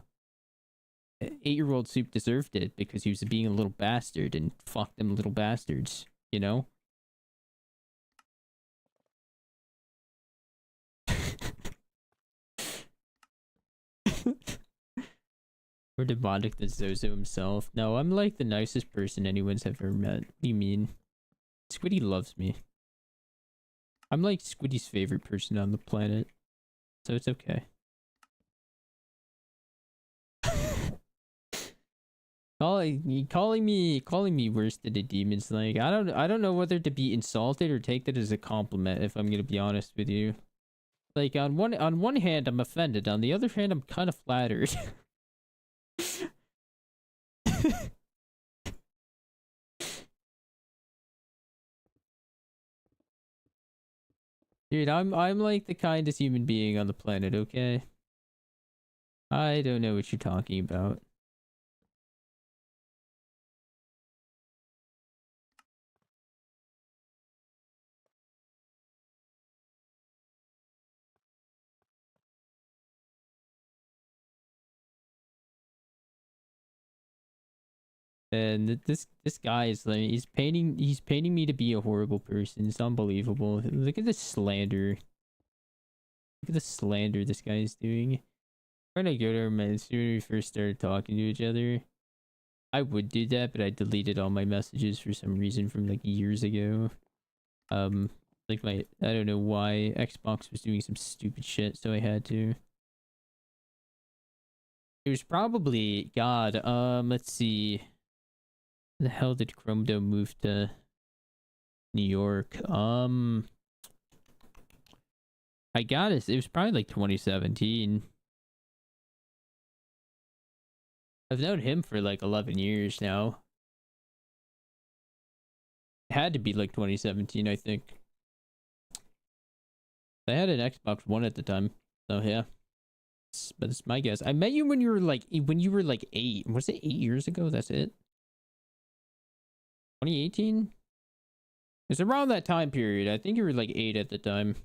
8-year-old Soup deserved it because he was being a little bastard, and fuck them little bastards, you know? Or demonic than Zozo himself. No, I'm like the nicest person anyone's ever met. What do you mean? Squiddy loves me. I'm like Squiddy's favorite person on the planet. So it's okay. calling me worse than the demons, like I don't know whether to be insulted or take that as a compliment, if I'm gonna be honest with you. Like on one hand I'm offended, on the other hand I'm kind of flattered. Dude, I'm like the kindest human being on the planet, okay? I don't know what you're talking about. And this guy is like he's painting me to be a horrible person. It's unbelievable. Look at the slander. Look at the slander this guy is doing. When I go to him as soon as we first started talking to each other, I would do that, but I deleted all my messages for some reason from like years ago. Like I don't know why Xbox was doing some stupid shit, so I had to. It was probably God. Let's see. The hell did Chrome Dome move to New York? I got it. It was probably like 2017. I've known him for like 11 years now. It had to be like 2017, I think. I had an Xbox One at the time, so yeah. But it's my guess. I met you when you were like 8. Was it 8 years ago? That's it. 2018. It's around that time period. I think you were like 8 at the time.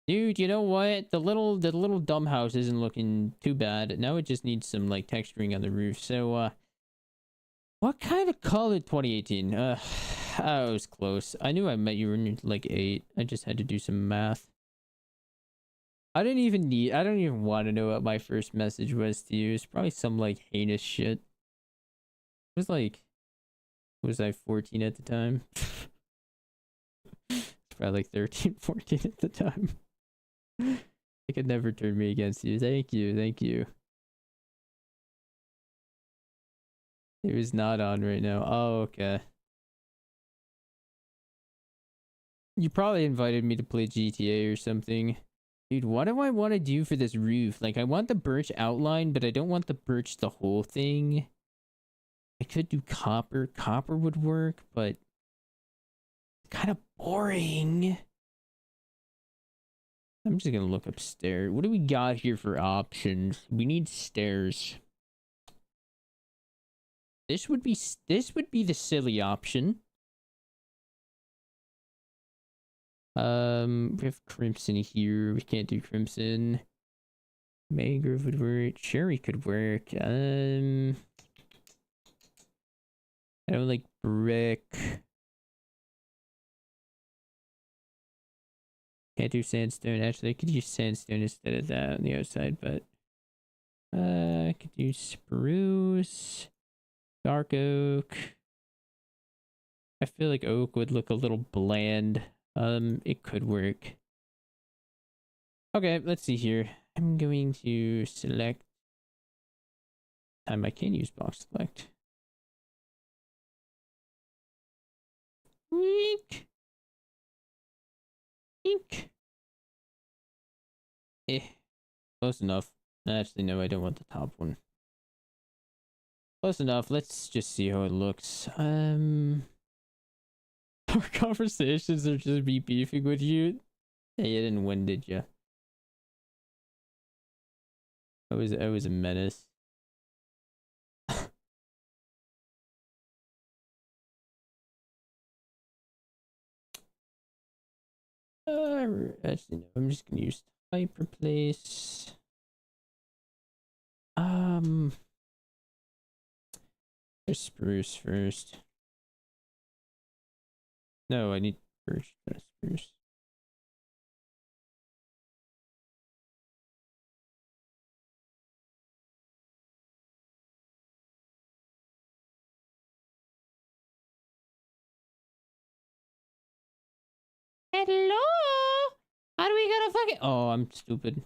Dude, you know what? The little dumb house isn't looking too bad. Now it just needs some like texturing on the roof. So what kind of color 2018? I was close. I knew I met you when you were like 8. I just had to do some math. I don't even want to know what my first message was to you. It's probably some like heinous shit. It was like, was I 14 at the time? It's probably like 13, 14 at the time. It could never turn me against you. Thank you, thank you. It was not on right now. Oh, okay. You probably invited me to play GTA or something. Dude, what do I want to do for this roof? Like, I want the birch outline, but I don't want the birch the whole thing. I could do copper. Copper would work, but it's kind of boring. I'm just gonna look upstairs. What do we got here for options? We need stairs. This would be the silly option. We have crimson here. We can't do crimson. Mangrove would work. Cherry could work. I don't like brick. Can't do sandstone. Actually, I could use sandstone instead of that on the outside, but I could use spruce, dark oak. I feel like oak would look a little bland. It could work. Okay, let's see here. I'm going to select. Time I can use box select. Eek. Eek. Close enough. Actually, no, I don't want the top one. Close enough. Let's just see how it looks. Our conversations are just me beefing with you. Hey, you didn't win, did you? I was a menace. Actually, no. I'm just gonna use type replace. There's spruce first. No, I need birch, not spruce. Hello? How do we gotta fucking? Oh, I'm stupid.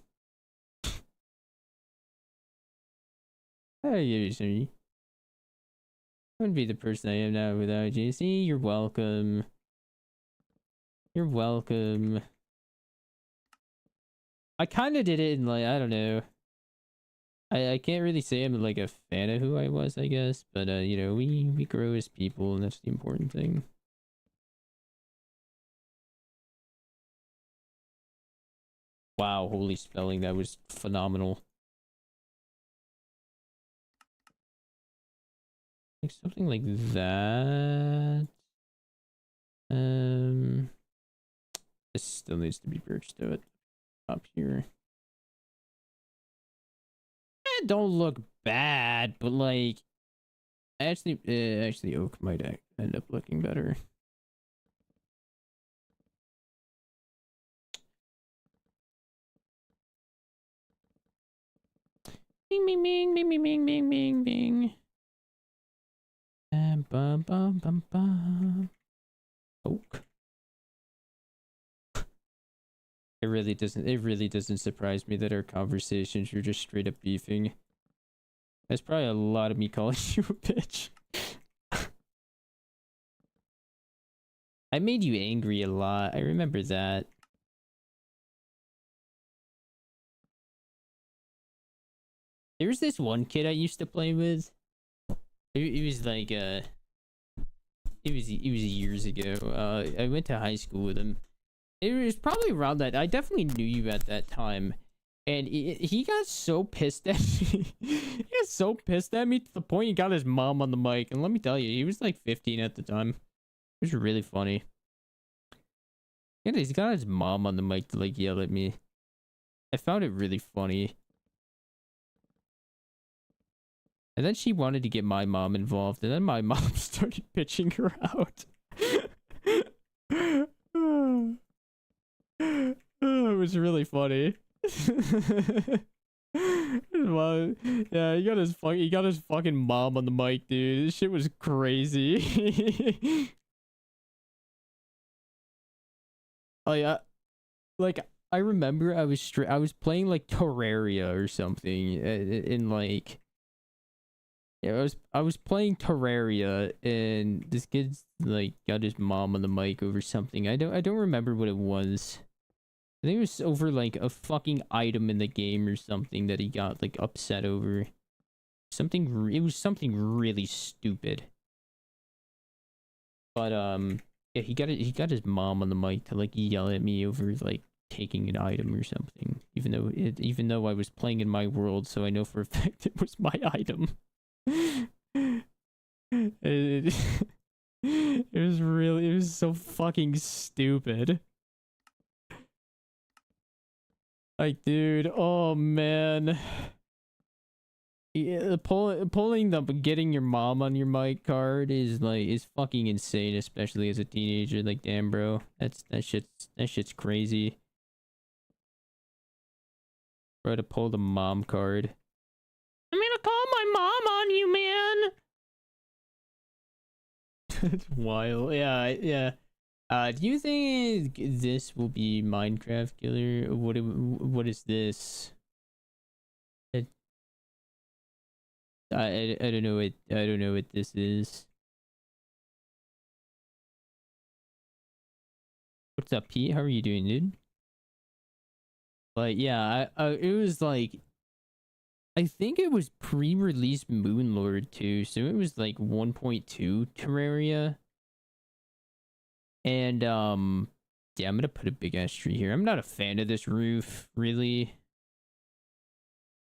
Hey, sorry. I wouldn't be the person I am now without you. See, you're welcome. You're welcome. I kind of did it in like, I don't know. I can't really say I'm like a fan of who I was, I guess, but you know, we grow as people, and that's the important thing. Wow, holy spelling, that was phenomenal. Like something like that. This still needs to be birched to it. Up here. Don't look bad, but like, actually, oak might end up looking better. Bing, bing, bing, bing, bing, bing, bing, bing, bing. And bum, bum, bum, bum. Oak. It really doesn't surprise me that our conversations are just straight up beefing. That's probably a lot of me calling you a bitch. I made you angry a lot. I remember that. There was this one kid I used to play with. It was like it was years ago. I went to high school with him. It was probably around that. I definitely knew you at that time. And he got so pissed at me. He got so pissed at me to the point he got his mom on the mic. And let me tell you, he was like 15 at the time. It was really funny. Yeah, he's got his mom on the mic to like yell at me. I found it really funny. And then she wanted to get my mom involved. And then my mom started pitching her out. It was really funny. Well, yeah, he got his fucking mom on the mic, dude. This shit was crazy. Oh yeah, like I remember I was playing like Terraria or something, in like, yeah, I was playing Terraria, and this kid's like got his mom on the mic over something. I don't remember what it was. I think it was over like a fucking item in the game or something that he got like upset over. It was something really stupid. But yeah, he got his mom on the mic to like yell at me over like taking an item or something. Even though I was playing in my world, so I know for a fact it was my item. it, it was so fucking stupid. Like, dude, oh man. Yeah, getting your mom on your mic card is fucking insane, especially as a teenager. Like, damn, bro, that shit's crazy. Bro, to pull the mom card. I'm gonna call my mom on you, man. That's wild. Yeah, yeah. Do you think this will be Minecraft Killer? What is this? I don't know what this is. What's up, Pete? How are you doing, dude? But yeah, it was like, I think it was pre-release Moonlord too, so it was like 1.2 Terraria. And yeah, I'm gonna put a big ass tree here. I'm not a fan of this roof, really.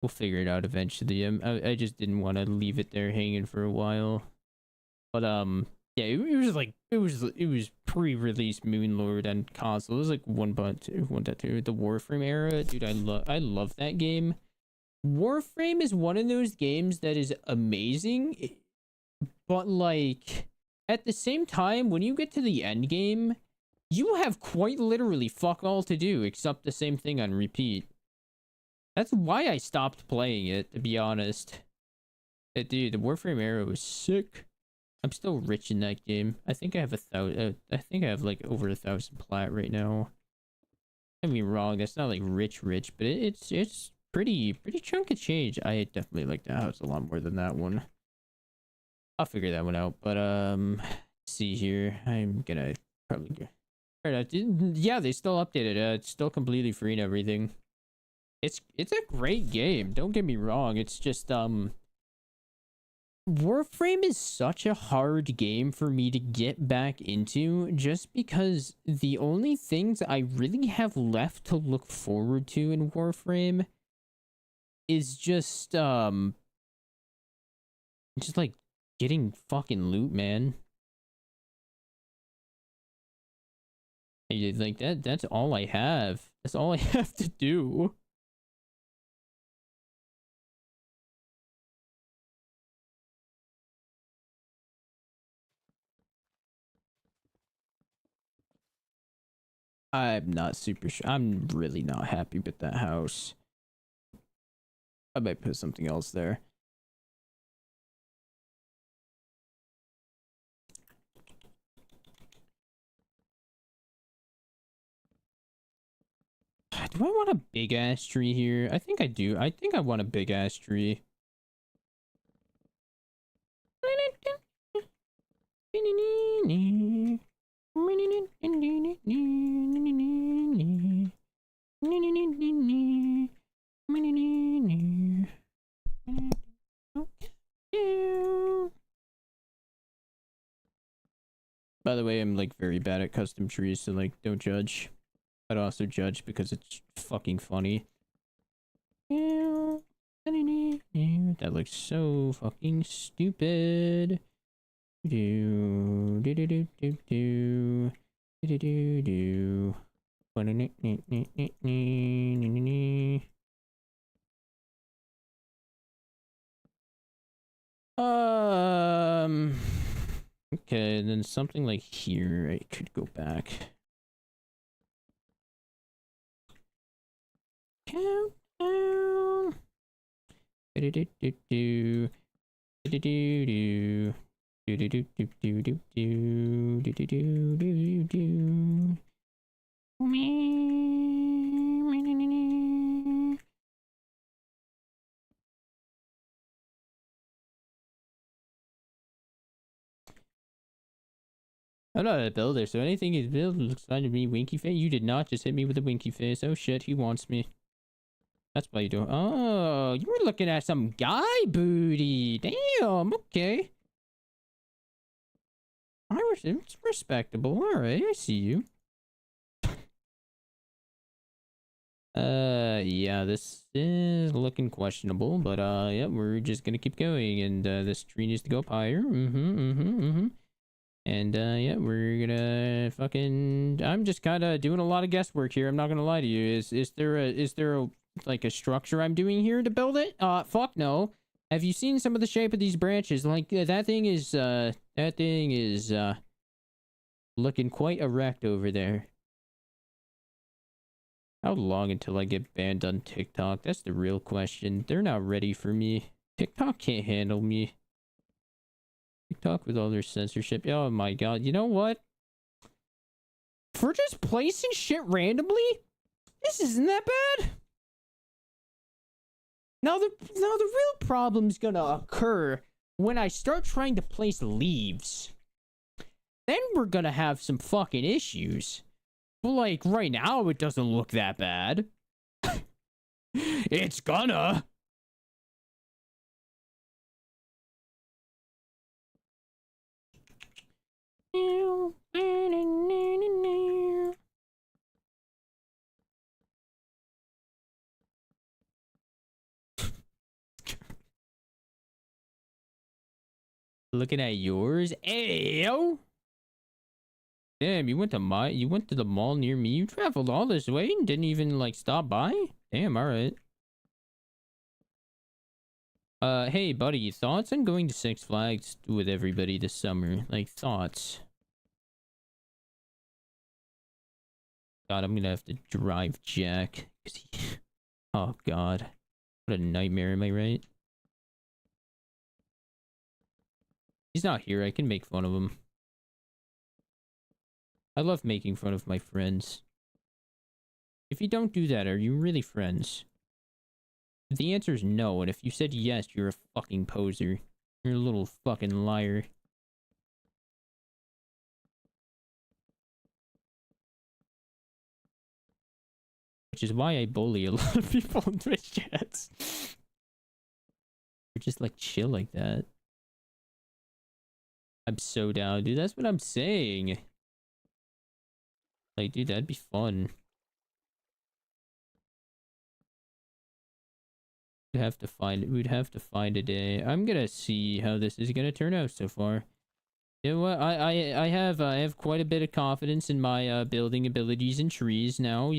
We'll figure it out eventually. I just didn't want to leave it there hanging for a while. But yeah, it was pre-release Moonlord on console. It was like 1.2, the Warframe era. Dude, I love that game. Warframe is one of those games that is amazing, but like at the same time, when you get to the end game, you have quite literally fuck all to do except the same thing on repeat. That's why I stopped playing it, to be honest. Dude, the Warframe era was sick. I'm still rich in that game. I think I have I think I have like over 1,000 plat right now. I mean, wrong. That's not like rich, but it's pretty chunk of change. I definitely like that house a lot more than that one. I'll figure that one out. But let's see here. I'm gonna probably go. Yeah, they still updated it. It's still completely free and everything. It's a great game. Don't get me wrong. It's just Warframe is such a hard game for me to get back into just because the only things I really have left to look forward to in Warframe is just like getting fucking loot, man. Like that's all I have. That's all I have to do. I'm not super sure. I'm really not happy with that house. I might put something else there. Do I want a big ass tree here? I think I do. I think I want a big ass tree. By the way, I'm like very bad at custom trees, so like don't judge. I'd also judge because it's fucking funny. That looks so fucking stupid. Do do do do do do do do do. Okay, then something like here I could go back. Countdown. Do do do do do do do do do do do do do do do do do do. I'm not a builder, so anything he's built looks fine to me. Winky face? You did not just hit me with a winky face. Oh shit, he wants me. That's why you do. Oh, you were looking at some guy booty. Damn, okay. It's respectable. Alright, I see you. Yeah, this is looking questionable, but yeah, we're just gonna keep going, and this tree needs to go up higher. And yeah, we're gonna fucking. I'm just kind of doing a lot of guesswork here. I'm not gonna lie to you. Is there a like a structure I'm doing here to build it? Fuck no. Have you seen some of the shape of these branches? Like that thing is looking quite erect over there. How long until I get banned on TikTok? That's the real question. They're not ready for me. TikTok can't handle me. TikTok with all their censorship. Oh my god. You know what? For just placing shit randomly, this isn't that bad. Now the real problem's gonna occur when I start trying to place leaves. Then we're gonna have some fucking issues. But like right now it doesn't look that bad. It's gonna. Looking at yours? Ayo! Damn, you went to the mall near me. You traveled all this way and didn't even like stop by? Damn, alright. Hey buddy, thoughts on going to Six Flags with everybody this summer? Like, thoughts? God, I'm gonna have to drive Jack. Oh god. What a nightmare, am I right? He's not here, I can make fun of him. I love making fun of my friends. If you don't do that, are you really friends? The answer is no, and if you said yes, you're a fucking poser. You're a little fucking liar. Which is why I bully a lot of people in Twitch chats. We're just like chill like that. I'm so down, dude. That's what I'm saying. Like, dude, that'd be fun. We'd have to find a day. I'm gonna see how this is gonna turn out so far. You know what? I have quite a bit of confidence in my building abilities and trees now.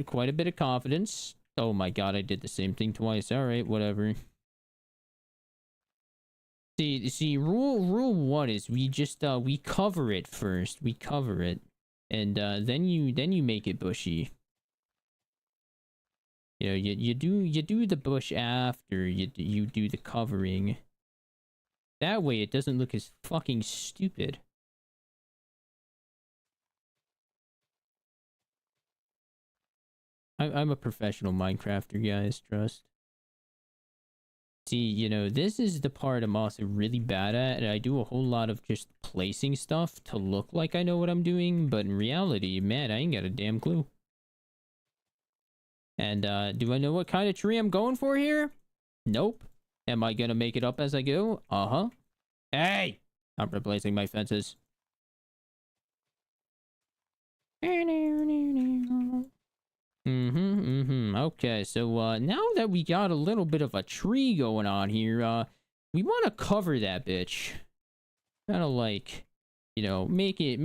Quite a bit of confidence. Oh my god, I did the same thing twice. All right, whatever. See, rule one is we just we cover it first. We cover it, and then you make it bushy. You do the bush after you do the covering. That way it doesn't look as fucking stupid. I'm a professional Minecrafter, guys, trust. See, this is the part I'm also really bad at, and I do a whole lot of just placing stuff to look like I know what I'm doing, but in reality, man, I ain't got a damn clue. And, do I know what kind of tree I'm going for here? Nope. Am I gonna make it up as I go? Uh-huh. Hey! I'm replacing my fences. Okay, so, now that we got a little bit of a tree going on here, we want to cover that bitch. Kind of like, make it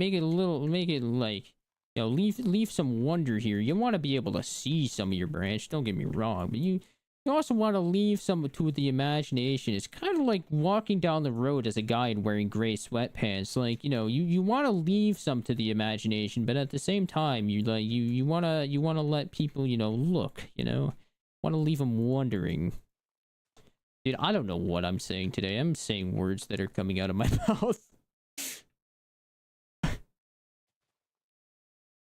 like, leave some wonder here. You want to be able to see some of your branch, don't get me wrong, but you also want to leave some to the imagination. It's kind of like walking down the road as a guy and wearing gray sweatpants. Like, you want to leave some to the imagination, but at the same time, you want to let people, look, want to leave them wondering. Dude, I don't know what I'm saying today. I'm saying words that are coming out of my mouth.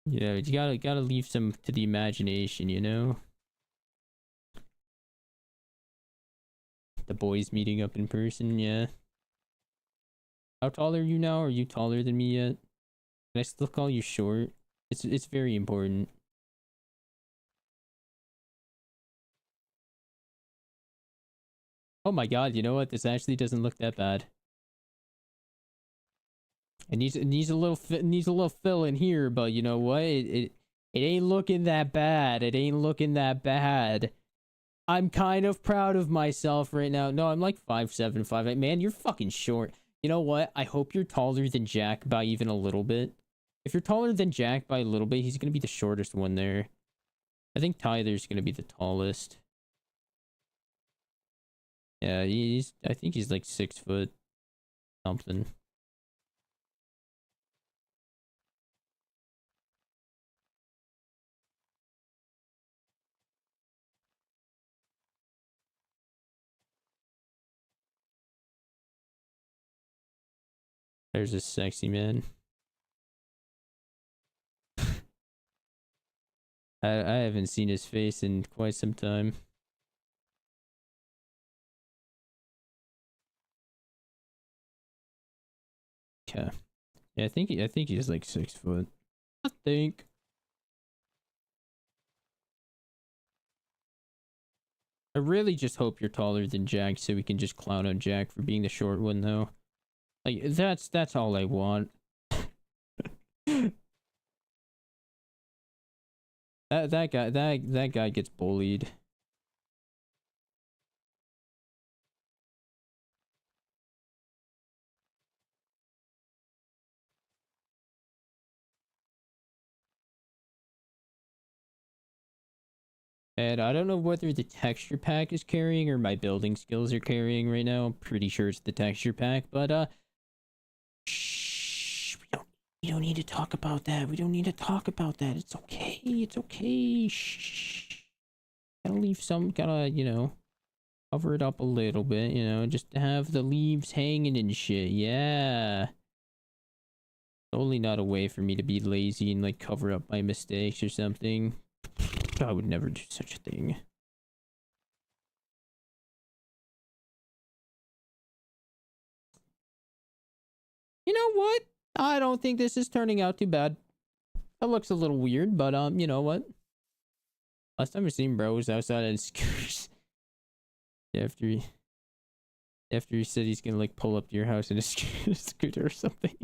You gotta leave some to the imagination, The boys meeting up in person, yeah. How tall are you now? Are you taller than me yet? Can I still call you short? It's very important. Oh my god, you know what? This actually doesn't look that bad. It needs a little fill in here, but you know what? It ain't looking that bad. It ain't looking that bad. I'm kind of proud of myself right now. No, I'm like 5'7", 5'8". Man, you're fucking short. You know what? I hope you're taller than Jack by even a little bit. If you're taller than Jack by a little bit, he's gonna be the shortest one there. I think Tyler's gonna be the tallest. Yeah, I think he's like 6 foot something. There's a sexy man. I haven't seen his face in quite some time. Okay. Yeah, I think he's like 6 foot. I think. I really just hope you're taller than Jack so we can just clown on Jack for being the short one though. Like that's all I want. That guy gets bullied. And I don't know whether the texture pack is carrying or my building skills are carrying right now. I'm pretty sure it's the texture pack, but shh, we don't need to talk about that. We don't need to talk about that. It's okay. It's okay. Shh. Gotta leave some, cover it up a little bit, just to have the leaves hanging and shit. Yeah. Totally not a way for me to be lazy and like cover up my mistakes or something. I would never do such a thing. You know what? I don't think this is turning out too bad. That looks a little weird, but you know what? Last time I seen bros outside on scooters. After After he said he's gonna like pull up to your house in a scooter or something.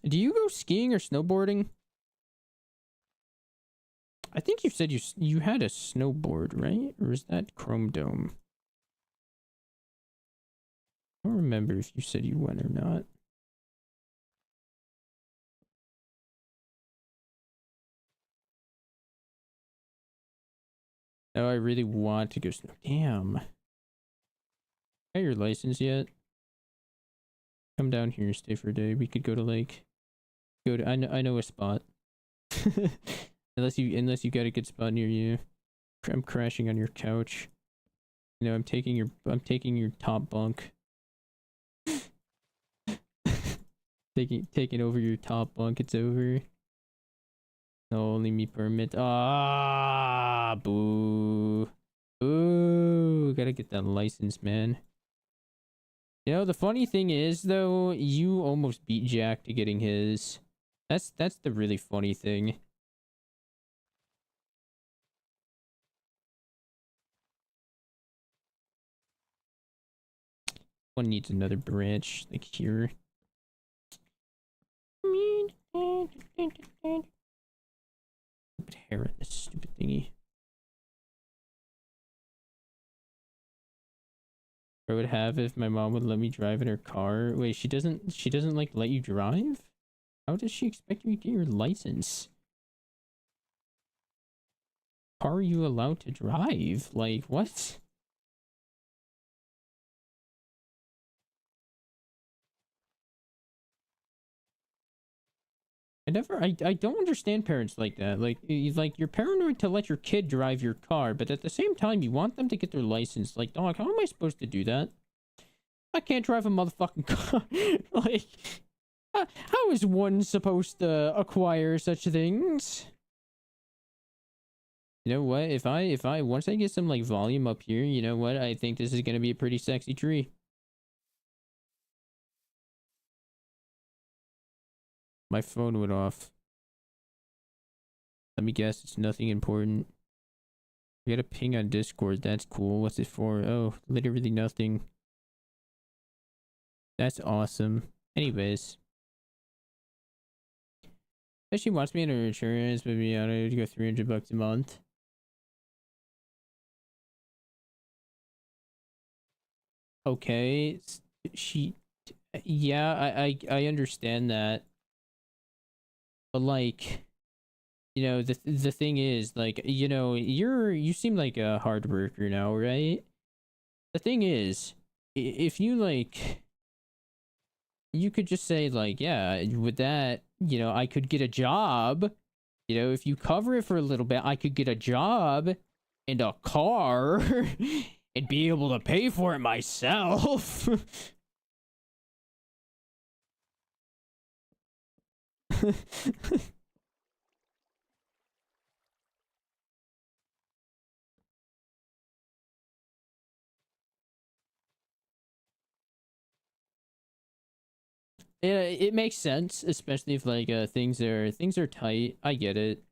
Do you go skiing or snowboarding? I think you said you had a snowboard, right? Or is that Chrome Dome? I don't remember if you said you went or not. Oh, I really want to go snow. Damn. Got your license yet? Come down here and stay for a day. We could go to like I know a spot. unless you got a good spot near you. I'm crashing on your couch. You know, I'm taking your top bunk. taking over your top bunk. It's over. No, only me permit. Ah, boo. Ooh, gotta get that license, man. You know, the funny thing is, though, you almost beat Jack to getting his. That's the really funny thing. One needs another branch, like here. Put hair in this stupid thingy. I would have if my mom would let me drive in her car. Wait, she doesn't like let you drive? How does she expect you to get your license? How are you allowed to drive? Like, what? I don't understand parents like that. Like you're paranoid to let your kid drive your car, but at the same time you want them to get their license. Like, dog, how am I supposed to do that? I can't drive a motherfucking car. Like, how is one supposed to acquire such things? You know what? If I once I get some like volume up here, you know what? I think this is gonna be a pretty sexy tree. My phone went off. Let me guess, it's nothing important. We got a ping on Discord. That's cool. What's it for? Oh, literally nothing. That's awesome. Anyways. She wants me in her insurance, but me on it to go $300 a month. Okay. Yeah, I understand that. But like, you know, the thing is, like, you know, you seem like a hard worker now, right? The thing is, if you like, you could just say like, yeah, with that, you know, I could get a job. You know, if you cover it for a little bit, I could get a job and a car and be able to pay for it myself. Yeah, it makes sense, especially if like things are tight. I get it.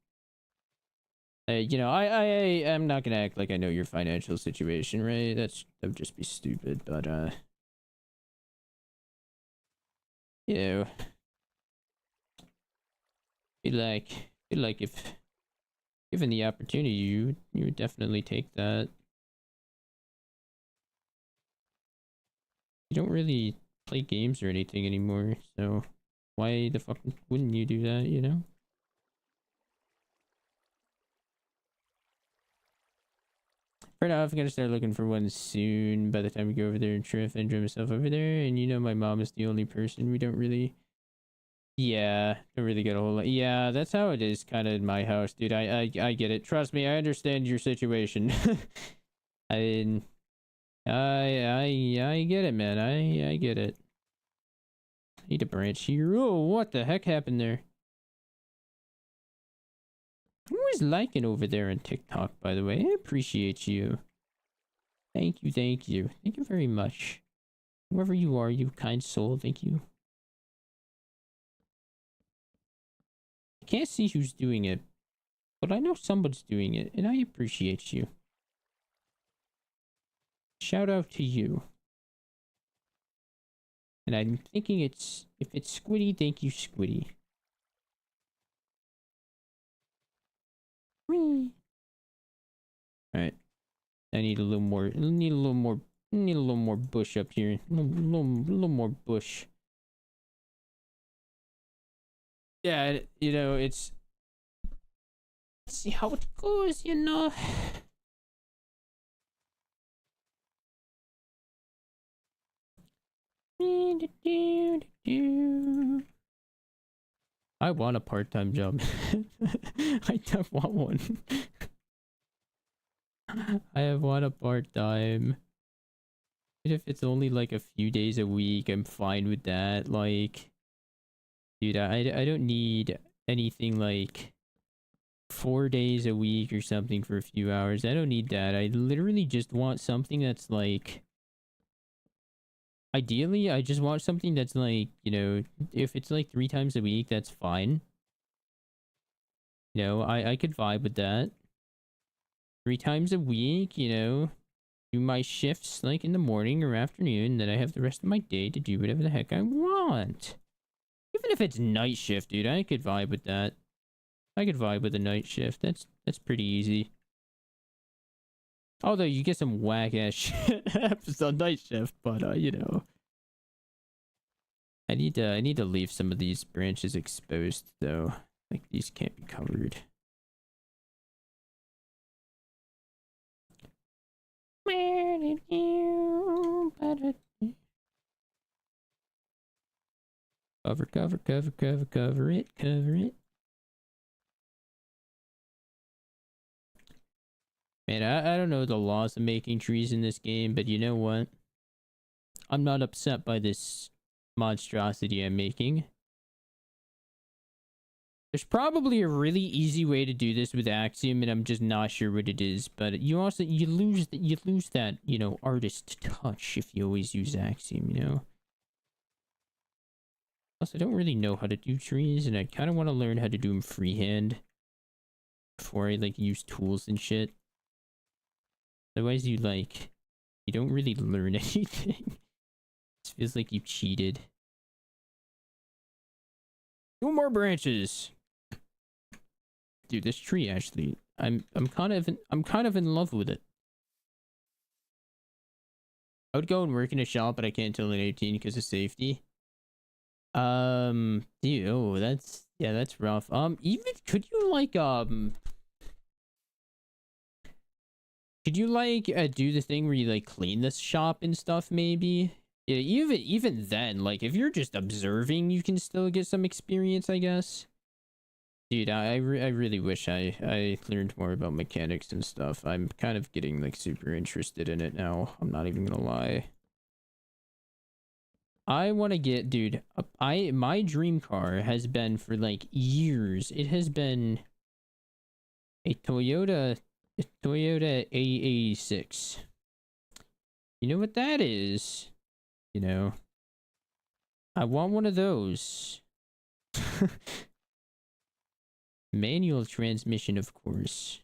You know, I am not gonna act like I know your financial situation, right? That would just be stupid. But you know, feel like if given the opportunity, you would definitely take that. You don't really play games or anything anymore, so why the fuck wouldn't you do that? You know. For now, I'm gonna start looking for one soon. By the time we go over there and trip and drive myself over there, and you know my mom is the only person we don't really, yeah, don't really get a whole lot. Yeah, that's how it is, kind of in my house, dude. I get it. Trust me, I understand your situation. I mean, I get it, man. I get it. I need a branch here. Oh, what the heck happened there? Who is liking over there on TikTok, by the way? I appreciate you. Thank you, thank you. Thank you very much. Whoever you are, you kind soul, thank you. I can't see who's doing it, but I know somebody's doing it, and I appreciate you. Shout out to you. And I'm thinking if it's Squiddy, thank you, Squiddy. Whee! Alright. I need a little more, need a little more bush up here. A little more bush. Yeah, you know, let's see how it goes, you know. I want a part-time job. I don't want one. I want a part-time. If it's only like a few days a week, I'm fine with that. Like, dude, I don't need anything like 4 days a week or something for a few hours. I don't need that. I literally just want something that's like, ideally, I just want something that's like, you know, if it's like 3 times a week, that's fine. You know, I could vibe with that. 3 times a week, you know, do my shifts like in the morning or afternoon, then I have the rest of my day to do whatever the heck I want. Even if it's night shift, dude, I could vibe with that. I could vibe with a night shift. That's pretty easy. Although you get some whack ass shit happens on night shift, but you know. I need to leave some of these branches exposed though. Like these can't be covered. Where did you cover it. Man, I don't know the laws of making trees in this game, but you know what? I'm not upset by this monstrosity I'm making. There's probably a really easy way to do this with Axiom, and I'm just not sure what it is. But you lose that, you know, artist touch if you always use Axiom, you know. Plus, I don't really know how to do trees, and I kind of want to learn how to do them freehand before I like use tools and shit. Otherwise, you don't really learn anything. It feels like you cheated. 2 more branches. Dude, this tree actually, I'm kind of in love with it. I would go and work in a shop, but I can't until I'm 18 because of safety. Dude, oh, that's rough. Even could you do the thing where you like clean the shop and stuff maybe? Yeah, even then, like if you're just observing, you can still get some experience, I guess. Dude, I really wish I learned more about mechanics and stuff. I'm kind of getting like super interested in it now. I'm not even gonna lie. I want to get, dude, my dream car has been for like years. It has been a Toyota A86. You know what that is? You know, I want one of those. Manual transmission, of course.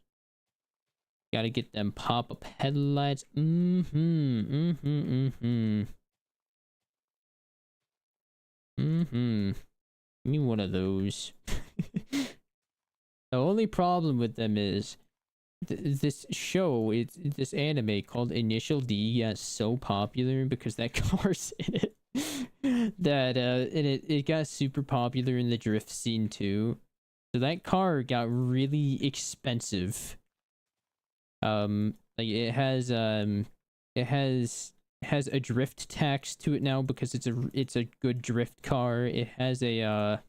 Gotta get them pop-up headlights. Give me one of those. The only problem with them is this anime called Initial D got so popular because that car's in it that and it got super popular in the drift scene too. So that car got really expensive. Like it has a drift tax to it now because it's a good drift car. It has a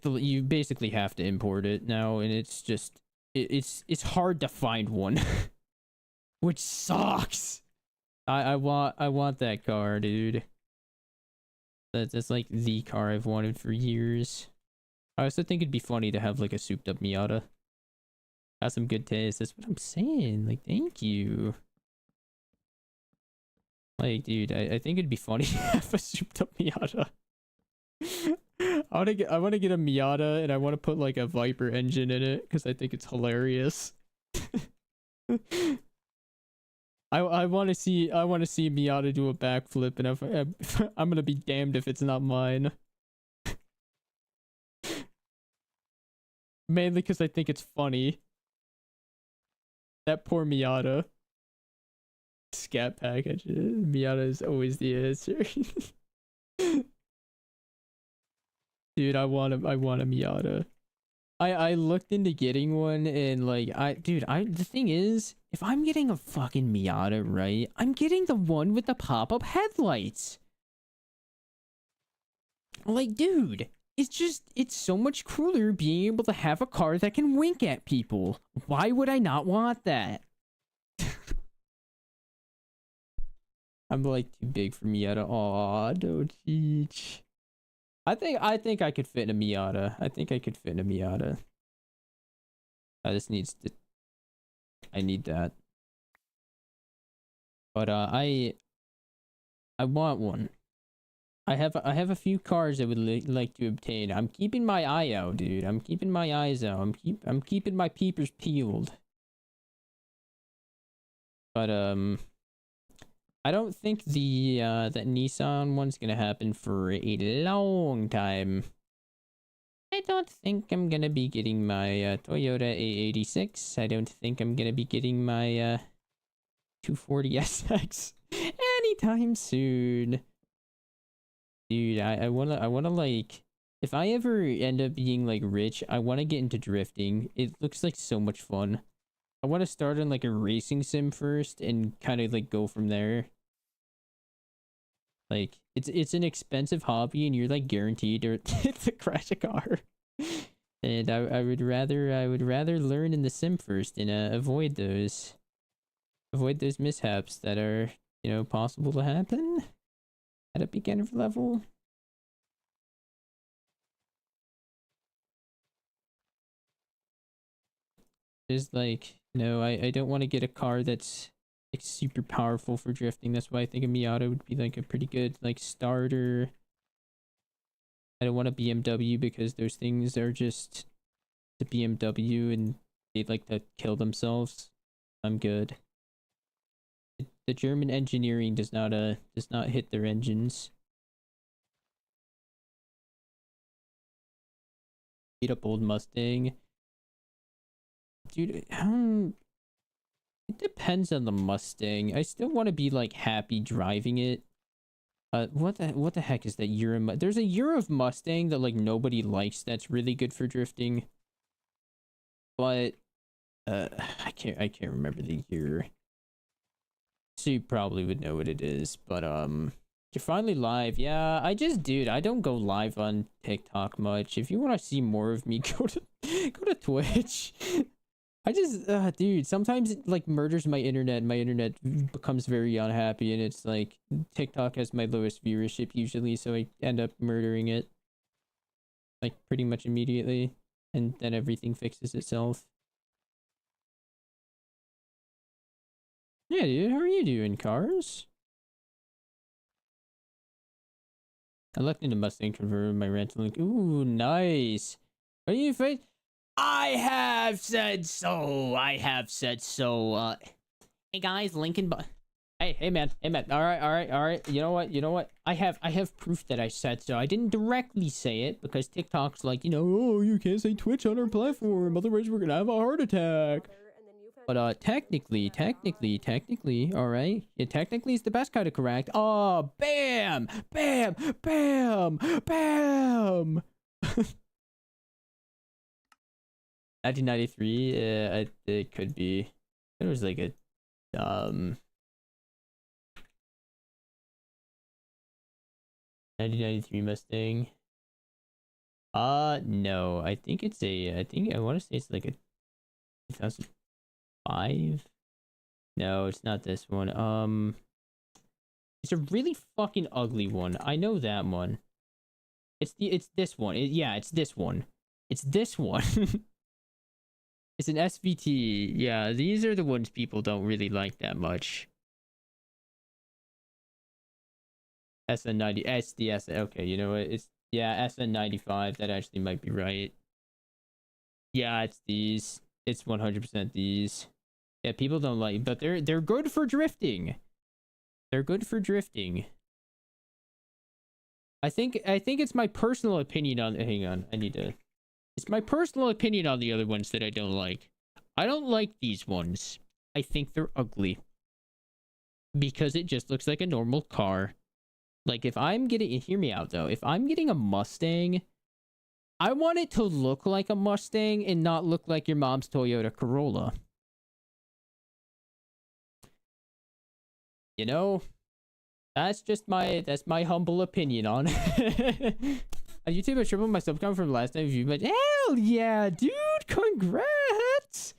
you basically have to import it now, and it's just it's hard to find one. Which sucks. I want that car, dude. That's like the car I've wanted for years. I also think it'd be funny to have like a souped up Miata. Got some good taste. That's what I'm saying. Like, thank you. Like, dude, I think it'd be funny to have a souped up Miata. I want to get a Miata, and I want to put like a Viper engine in it because I think it's hilarious. I want to see Miata do a backflip, and if I'm gonna be damned if it's not mine. Mainly because I think it's funny. That poor Miata. Scat package. Miata is always the answer. Dude, I want a Miata. I looked into getting one, and like the thing is, if I'm getting a fucking Miata, right, I'm getting the one with the pop-up headlights. Like, dude, it's so much cooler being able to have a car that can wink at people. Why would I not want that? I'm like too big for Miata. Aw, don't teach. I think I could fit in a Miata. I think I could fit in a Miata. I need that. But I want one. I have a few cars I would like to obtain. I'm keeping my eye out, dude. I'm keeping my eyes out. I'm keeping my peepers peeled. But I don't think that Nissan one's gonna happen for a long time. I don't think I'm gonna be getting my Toyota A86. I don't think I'm gonna be getting my 240SX anytime soon. Dude, I wanna like, if I ever end up being like rich, I wanna get into drifting. It looks like so much fun. I wanna start on like a racing sim first and kind of like go from there. Like, it's an expensive hobby, and you're like guaranteed to crash a car. And I would rather learn in the sim first and avoid those mishaps that are, you know, possible to happen at a beginner level. Just like, you know, I don't want to get a car that's like super powerful for drifting. That's why I think a Miata would be like a pretty good like starter. I don't want a BMW because those things are just the BMW and they like to kill themselves. I'm good. The German engineering does not hit their engines. Beat up old Mustang. Dude, it depends on the Mustang. I still want to be like happy driving it. What the heck is that Euro? There's a Euro of Mustang that like nobody likes. That's really good for drifting. But I can't remember the year. So you probably would know what it is. But you're finally live. Yeah, I don't go live on TikTok much. If you want to see more of me, go to Twitch. I just, dude, sometimes it like murders my internet. My internet becomes very unhappy, and it's like TikTok has my lowest viewership usually, so I end up murdering it like pretty much immediately, and then everything fixes itself. Yeah, dude, how are you doing, Cars? I looked into Mustang converter my rental link. Ooh, nice. Are you afraid? I have said so. I have said so. Hey guys, Lincoln. Hey man. All right. You know what? I have proof that I said so. I didn't directly say it because TikTok's like, you know, oh, you can't say Twitch on our platform, otherwise we're gonna have a heart attack. But technically, all right. Yeah, technically is the best kind of correct. Oh, bam. 1993, it could be. It was like a 1993 Mustang. No, I think I want to say it's like a 2005. No, it's not this one. It's a really fucking ugly one. I know that one. It's this one. It's this one. It's this one. It's an SVT. Yeah, these are the ones people don't really like that much. SN90. SDS. Okay, you know what? Yeah, SN95. That actually might be right. Yeah, it's these. It's 100% these. Yeah, people don't like, but they're good for drifting. They're good for drifting. I think it's my personal opinion on. Hang on, I need to. It's my personal opinion on the other ones that I don't like. I don't like these ones. I think they're ugly because it just looks like a normal car. Like if I'm getting, hear me out though. If I'm getting a Mustang, I want it to look like a Mustang and not look like your mom's Toyota Corolla. You know, that's my humble opinion on it. On YouTube, I tripled my subcount from last time view, but hell yeah, dude! Congrats!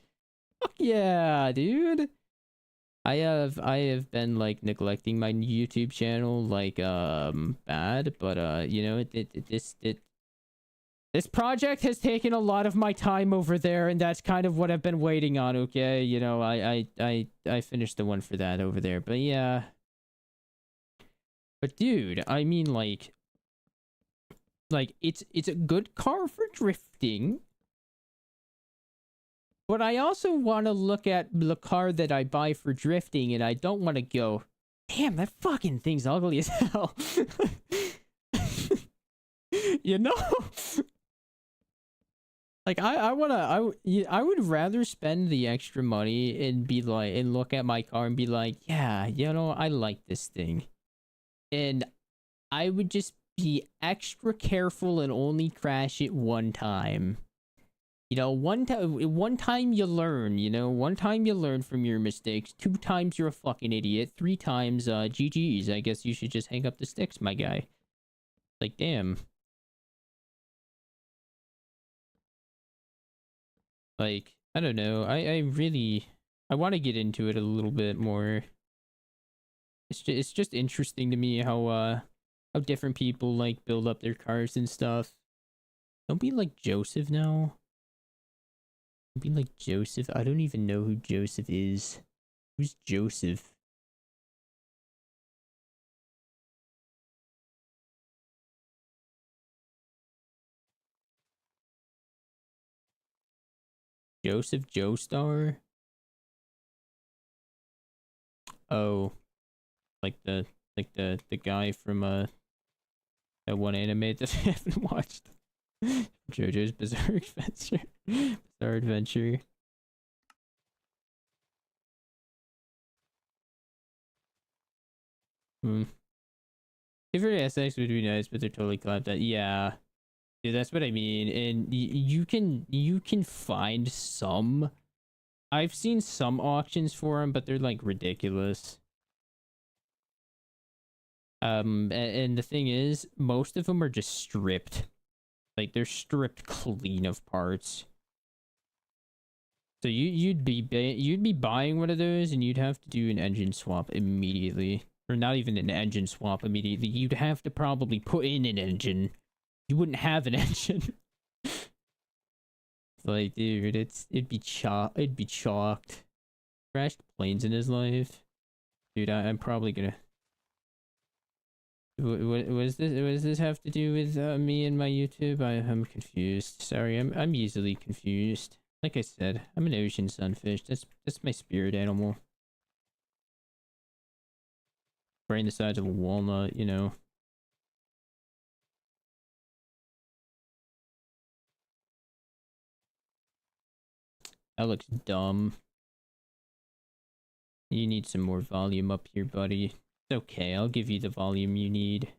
Fuck yeah, dude! I have been like neglecting my YouTube channel like bad, but you know this project has taken a lot of my time over there, and that's kind of what I've been waiting on. Okay, you know I finished the one for that over there, but yeah. But dude, I mean like it's a good car for drifting. But I also want to look at the car that I buy for drifting, and I don't want to go, damn, that fucking thing's ugly as hell. You know? Like I would rather spend the extra money and be like and look at my car and be like, yeah, you know, I like this thing. And I would just be extra careful and only crash it one time. You know, one time you learn, you know, one time you learn from your mistakes, two times you're a fucking idiot, three times GG's. I guess you should just hang up the sticks, my guy. Like, damn. Like, I don't know. I want to get into it a little bit more. It's just interesting to me how different people like build up their cars and stuff. Don't be like Joseph now. Don't be like Joseph. I don't even know who Joseph is. Who's Joseph? Joseph Joestar? Oh, like the guy from that one anime that I haven't watched. JoJo's Bizarre Adventure. Bizarre Adventure. Hmm. Favorite SX would be nice, but they're totally clapped at. Yeah. Dude, that's what I mean. And you can find some. I've seen some auctions for them, but they're like ridiculous. And the thing is, most of them are just stripped. Like they're stripped clean of parts. So you'd be buying one of those, and you'd have to do an engine swap immediately, or not even an engine swap immediately. You'd have to probably put in an engine. You wouldn't have an engine. Like, dude, it'd be chalked. Crashed planes in his life, dude. I'm probably gonna. What does this have to do with me and my YouTube? I'm confused. Sorry, I'm easily confused. Like I said, I'm an ocean sunfish. That's my spirit animal. Brain the size of a walnut, you know. That looks dumb. You need some more volume up here, buddy. It's okay, I'll give you the volume you need.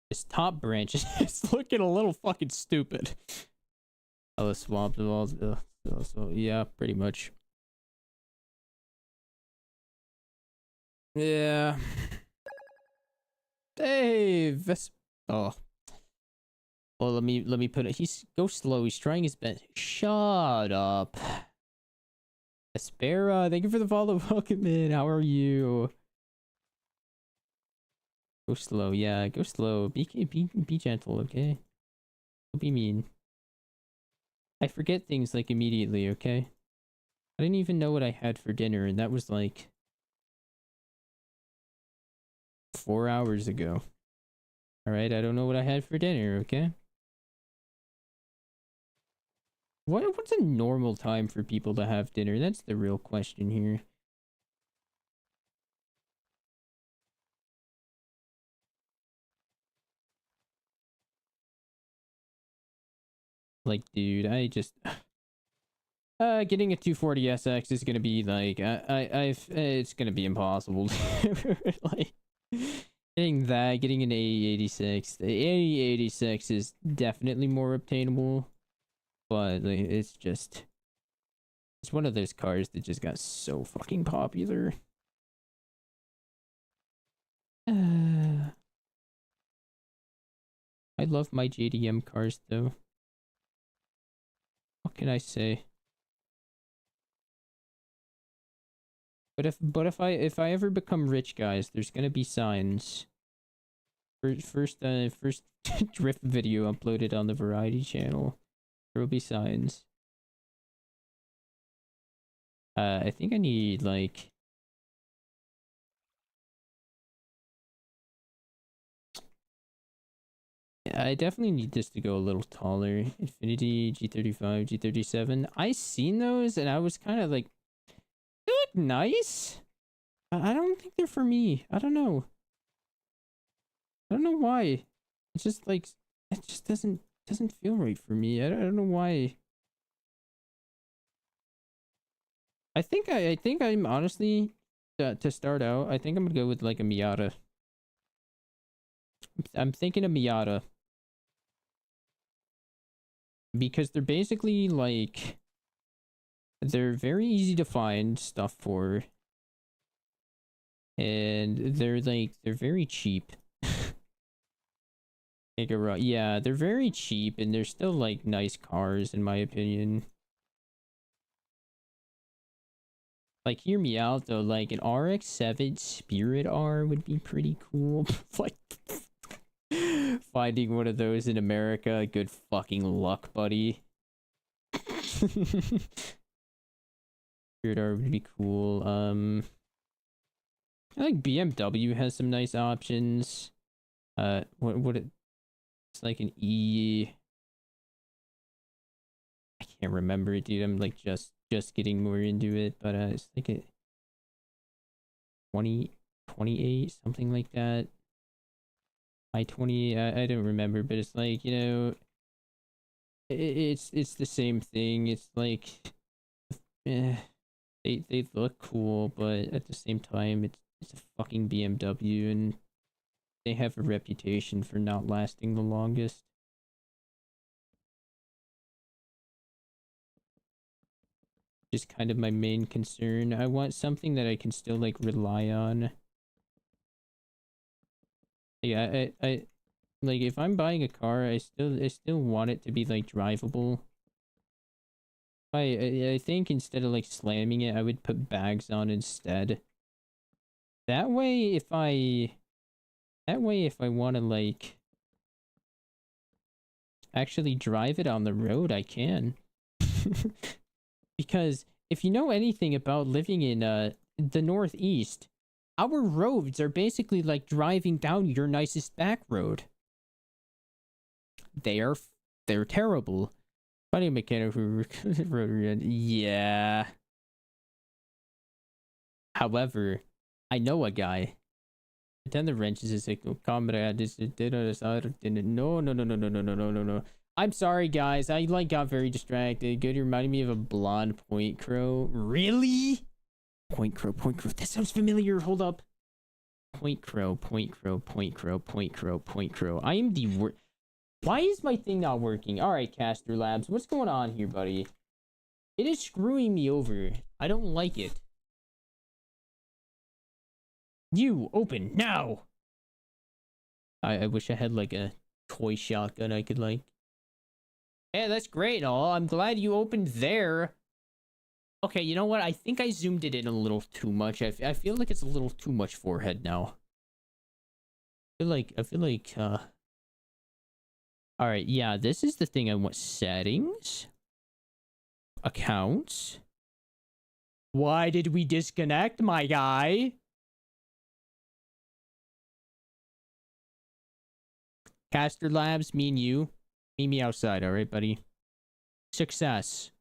This top branch is looking a little fucking stupid. Oh, the swamp walls. So yeah, pretty much. Yeah. Dave. Oh. Well, let me put it. Go slow. He's trying his best. Shut up. Aspera, thank you for the follow. Welcome in. How are you? Go slow. Yeah, go slow. Be gentle, okay? Don't be mean. I forget things like immediately, okay? I didn't even know what I had for dinner, and that was like 4 hours ago. Alright, I don't know what I had for dinner, okay? What's a normal time for people to have dinner? That's the real question here. Like, dude, I just getting a 240SX is gonna be like, it's gonna be impossible. Like, getting an A86. The A86 is definitely more obtainable, but like, it's one of those cars that just got so fucking popular. I love my JDM cars though. What can I say? But if I ever become rich, guys, there's gonna be signs. First drift video uploaded on the Variety channel. There will be signs. I think I need like. Yeah, I definitely need this to go a little taller. Infinity, G35, G37. I seen those and I was kind of like, they look nice. I don't think they're for me. I don't know. I don't know why. It's just like it just doesn't feel right for me. I don't know why. I think I'm honestly to start out. I think I'm gonna go with like a Miata. I'm thinking a Miata because they're basically like they're very easy to find stuff for, and they're very cheap. Yeah, they're very cheap and they're still like nice cars in my opinion. Like, hear me out though, like an RX-7 Spirit R would be pretty cool. Like, finding one of those in America, good fucking luck, buddy. Spirit R would be cool. I think BMW has some nice options. It's like an E. I can't remember it, dude. I'm like just getting more into it, but it's like a 28, something like that. I-20, I don't remember, but it's like, you know, it's the same thing. It's like, eh, they look cool, but at the same time, it's a fucking BMW, and they have a reputation for not lasting the longest. Just kind of my main concern. I want something that I can still like rely on. Yeah, I like if I'm buying a car, I still want it to be like drivable. I think instead of like slamming it, I would put bags on instead. That way, if I want to like actually drive it on the road, I can. Because if you know anything about living in the Northeast, our roads are basically like driving down your nicest back road. They're terrible. Funny mechanic who rotary end. Yeah. However, I know a guy. Pretend the wrenches is like, oh, comrade, this no, no, no, no, no, no, no, no, no, no. I'm sorry, guys. I like got very distracted. Good, you reminded me of a blonde point crow. Really? Point crow, point crow. That sounds familiar. Hold up. Point crow, point crow, point crow, point crow, point crow. I am the worst. Why is my thing not working? All right, Caster Labs, what's going on here, buddy? It is screwing me over. I don't like it. You open now. I wish I had like a toy shotgun I could like. Yeah, that's great and all. I'm glad you opened there. Okay, you know what? I think I zoomed it in a little too much. I feel like it's a little too much forehead now. I feel like all right, yeah, this is the thing I want. Settings. Accounts. Why did we disconnect, my guy? Caster Labs, me and you. Meet me outside, alright, buddy? Success.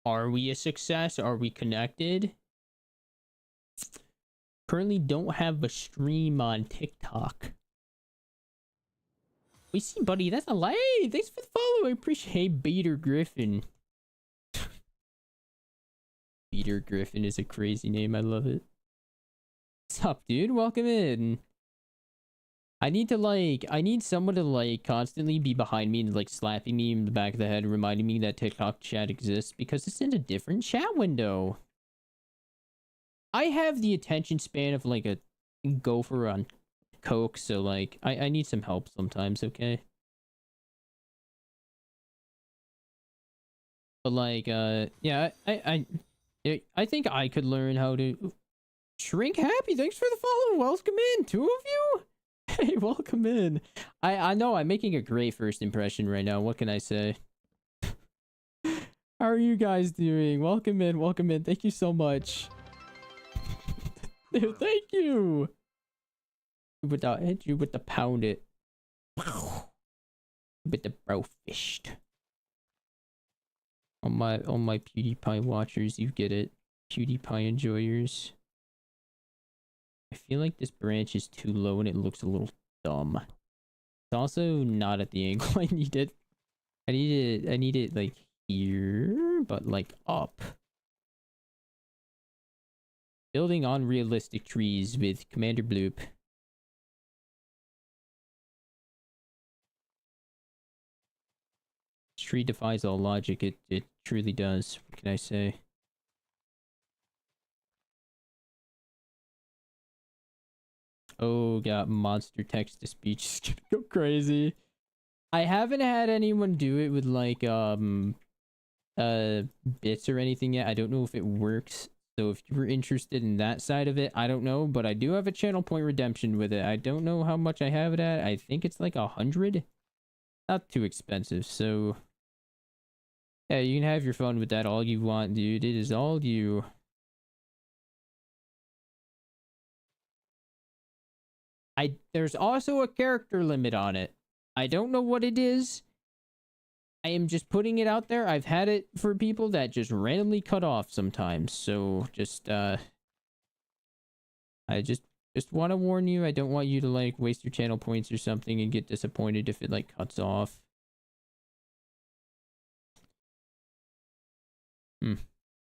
Are we a success? Are we connected? Currently don't have a stream on TikTok. We see, buddy. That's a lie. Hey, thanks for the follow. I appreciate. Hey, Peter Griffin. Peter Griffin is a crazy name. I love it. What's up, dude? Welcome in. I need someone to constantly be behind me and slapping me in the back of the head, reminding me that TikTok chat exists because it's in a different chat window. I have the attention span of a gopher on coke, so I need some help sometimes, okay? But yeah, I think I could learn how to shrink happy. Thanks for the follow. Welcome in, two of you. Hey, welcome in. I know I'm making a great first impression right now. What can I say? How are you guys doing? Welcome in, welcome in. Thank you so much. Dude, thank you. Hit you with the pound it. With the bro fished. On my PewDiePie watchers, you get it. PewDiePie enjoyers. I feel like this branch is too low and it looks a little dumb. It's also not at the angle I need it. I need it here, but up. Building on realistic trees with Commander Bloop. This tree defies all logic. It truly does. What can I say? Oh, got monster text to speech is gonna go crazy. I haven't had anyone do it with bits or anything yet. I don't know if it works. So if you were interested in that side of it, I don't know, but I do have a channel point redemption with it. I don't know how much I have it at. I think it's 100. Not too expensive, so yeah, you can have your fun with that all you want, dude. It is all you. There's also a character limit on it. I don't know what it is. I am just putting it out there. I've had it for people that just randomly cut off sometimes. So just I just want to warn you. I don't want you to waste your channel points or something and get disappointed if it cuts off.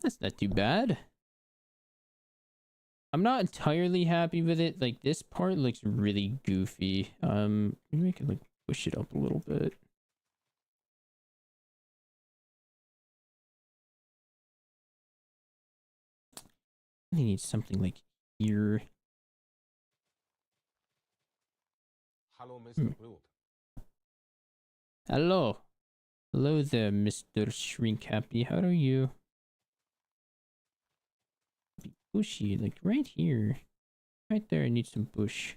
That's not too bad. I'm not entirely happy with it. This part looks really goofy. Maybe I can push it up a little bit. I need something here. Hello, Mr. Bloop. Hello. Hello there, Mr. Shrink Happy. How are you? Bushy, right here. Right there, I need some bush.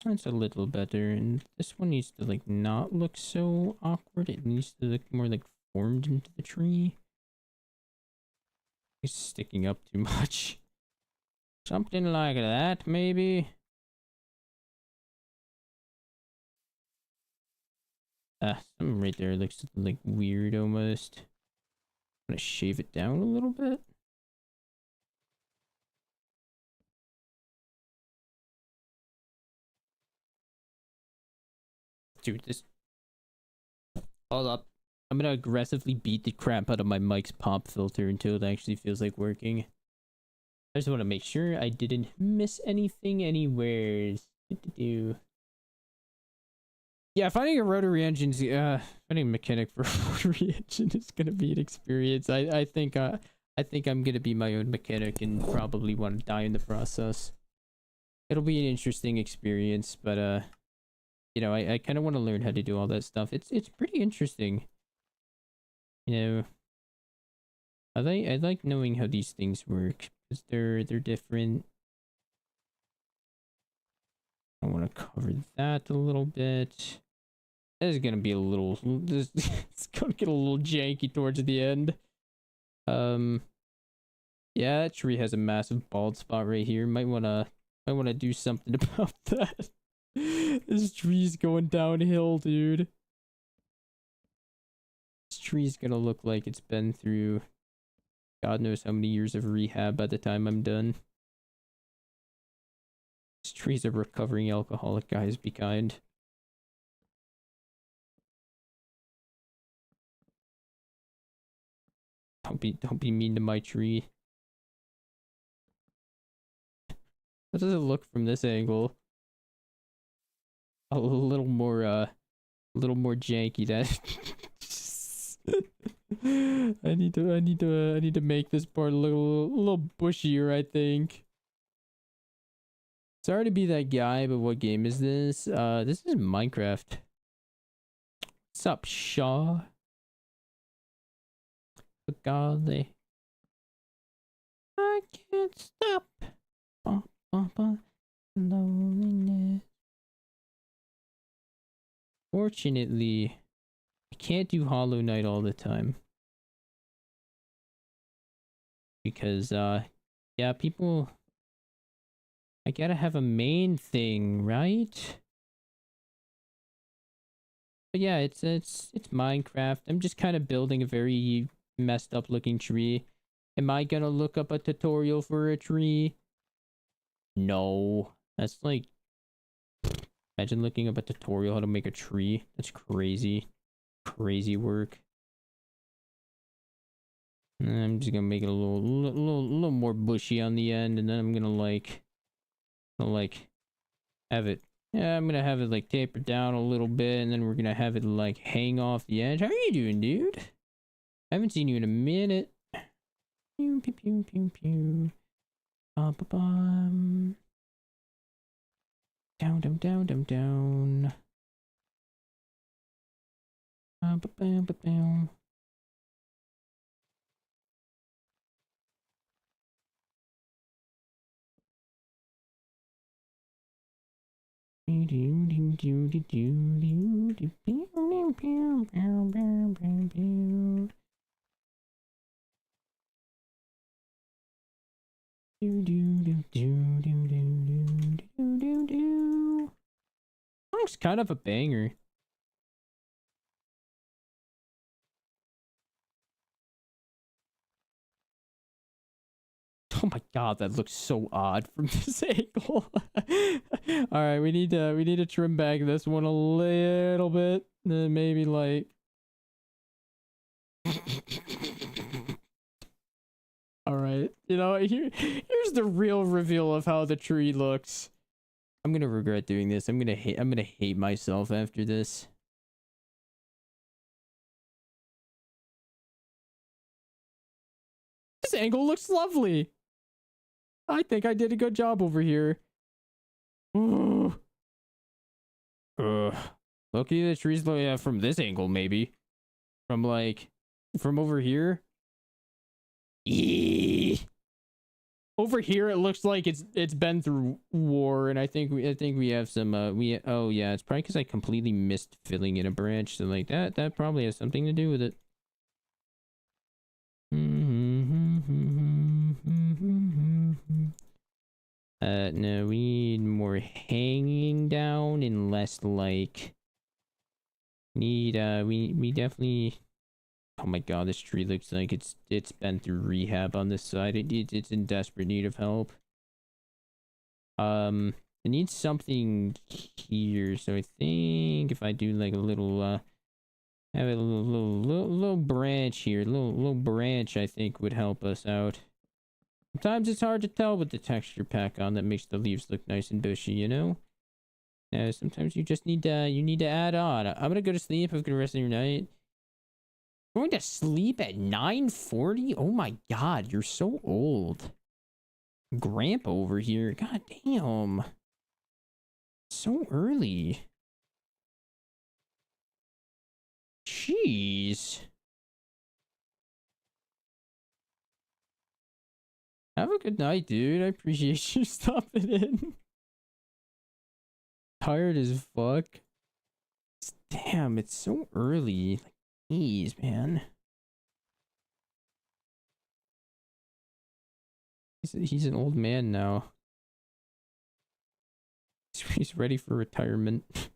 That's a little better, and this one needs to not look so awkward. It needs to look more formed into the tree. It's sticking up too much. Something like that, maybe. Something right there looks weird almost. I'm gonna shave it down a little bit. Dude, this... Hold up. I'm gonna aggressively beat the crap out of my mic's pop filter until it actually feels like working. I just want to make sure I didn't miss anything anywhere. Yeah, finding a rotary engine, finding a mechanic for a rotary engine is gonna be an experience. I think I'm gonna be my own mechanic and probably want to die in the process. It'll be an interesting experience, but you know, I kind of want to learn how to do all that stuff. It's pretty interesting. You know, I like knowing how these things work because they're different. I want to cover that a little bit. This is gonna be a little. It's gonna get a little janky towards the end. Yeah, that tree has a massive bald spot right here. Might wanna do something about that. This tree's going downhill, dude. This tree's gonna look like it's been through God knows how many years of rehab by the time I'm done. This tree's a recovering alcoholic, guys. Be kind. Don't be mean to my tree. How does it look from this angle? A little more janky. That I need to make this part a little bushier, I think. Sorry to be that guy, but what game is this? This is Minecraft. What's up, Shaw? Golly. I can't stop. Loneliness. Fortunately, I can't do Hollow Knight all the time. Because, yeah, people... I gotta have a main thing, right? But yeah, it's Minecraft. I'm just kind of building a very messed up looking tree. Am I gonna look up a tutorial for a tree? No. That's like... Imagine looking up a tutorial how to make a tree. That's crazy. Crazy work. And I'm just gonna make it a little more bushy on the end, and then I'm gonna have it. Yeah, I'm gonna have it like taper down a little bit, and then we're gonna have it like hang off the edge. How are you doing, dude? I haven't seen you in a minute. Pew pew pew pew pew. Bum. Down. Bam. Song's kind of a banger. Oh my god, that looks so odd from this angle. All right, we need to trim back this one a little bit, then maybe like. All right, here's the real reveal of how the tree looks. I'm gonna regret doing this. I'm gonna hate myself after this. This angle looks lovely. I think I did a good job over here. Ugh. Lucky the trees from this angle, maybe. From over here. Eee. Over here it looks like it's been through war, and I think we have some oh yeah, it's probably because I completely missed filling in a branch, so like that probably has something to do with it. No, we need more hanging down and less like we definitely. Oh my god, this tree looks like it's been through rehab on this side. It's in desperate need of help. It needs something here, so I think if I do like a little have a little branch here, little branch, I think would help us out. Sometimes it's hard to tell with the texture pack on that makes the leaves look nice and bushy, you know? Sometimes you just need to add on. I'm gonna go to sleep. Have a good rest of your night. Going to sleep at 9:40? Oh my god, you're so old. Grandpa over here. God damn. So early. Jeez. Have a good night, dude. I appreciate you stopping in. Tired as fuck. Damn, it's so early. Like, jeez, man. He's an old man now. He's ready for retirement.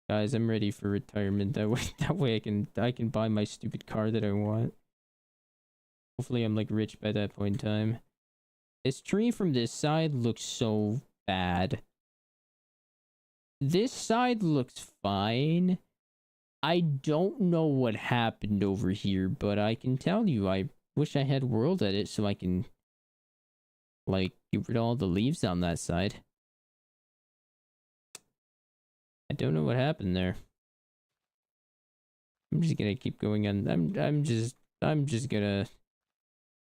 Guys, I'm ready for retirement. That way I can buy my stupid car that I want. Hopefully I'm like rich by that point in time. This tree from this side looks so bad. This side looks fine. I don't know what happened over here, but I can tell you I wish I had world edit so I can like get rid of all the leaves on that side. I don't know what happened there. I'm just gonna keep going on. I'm just gonna.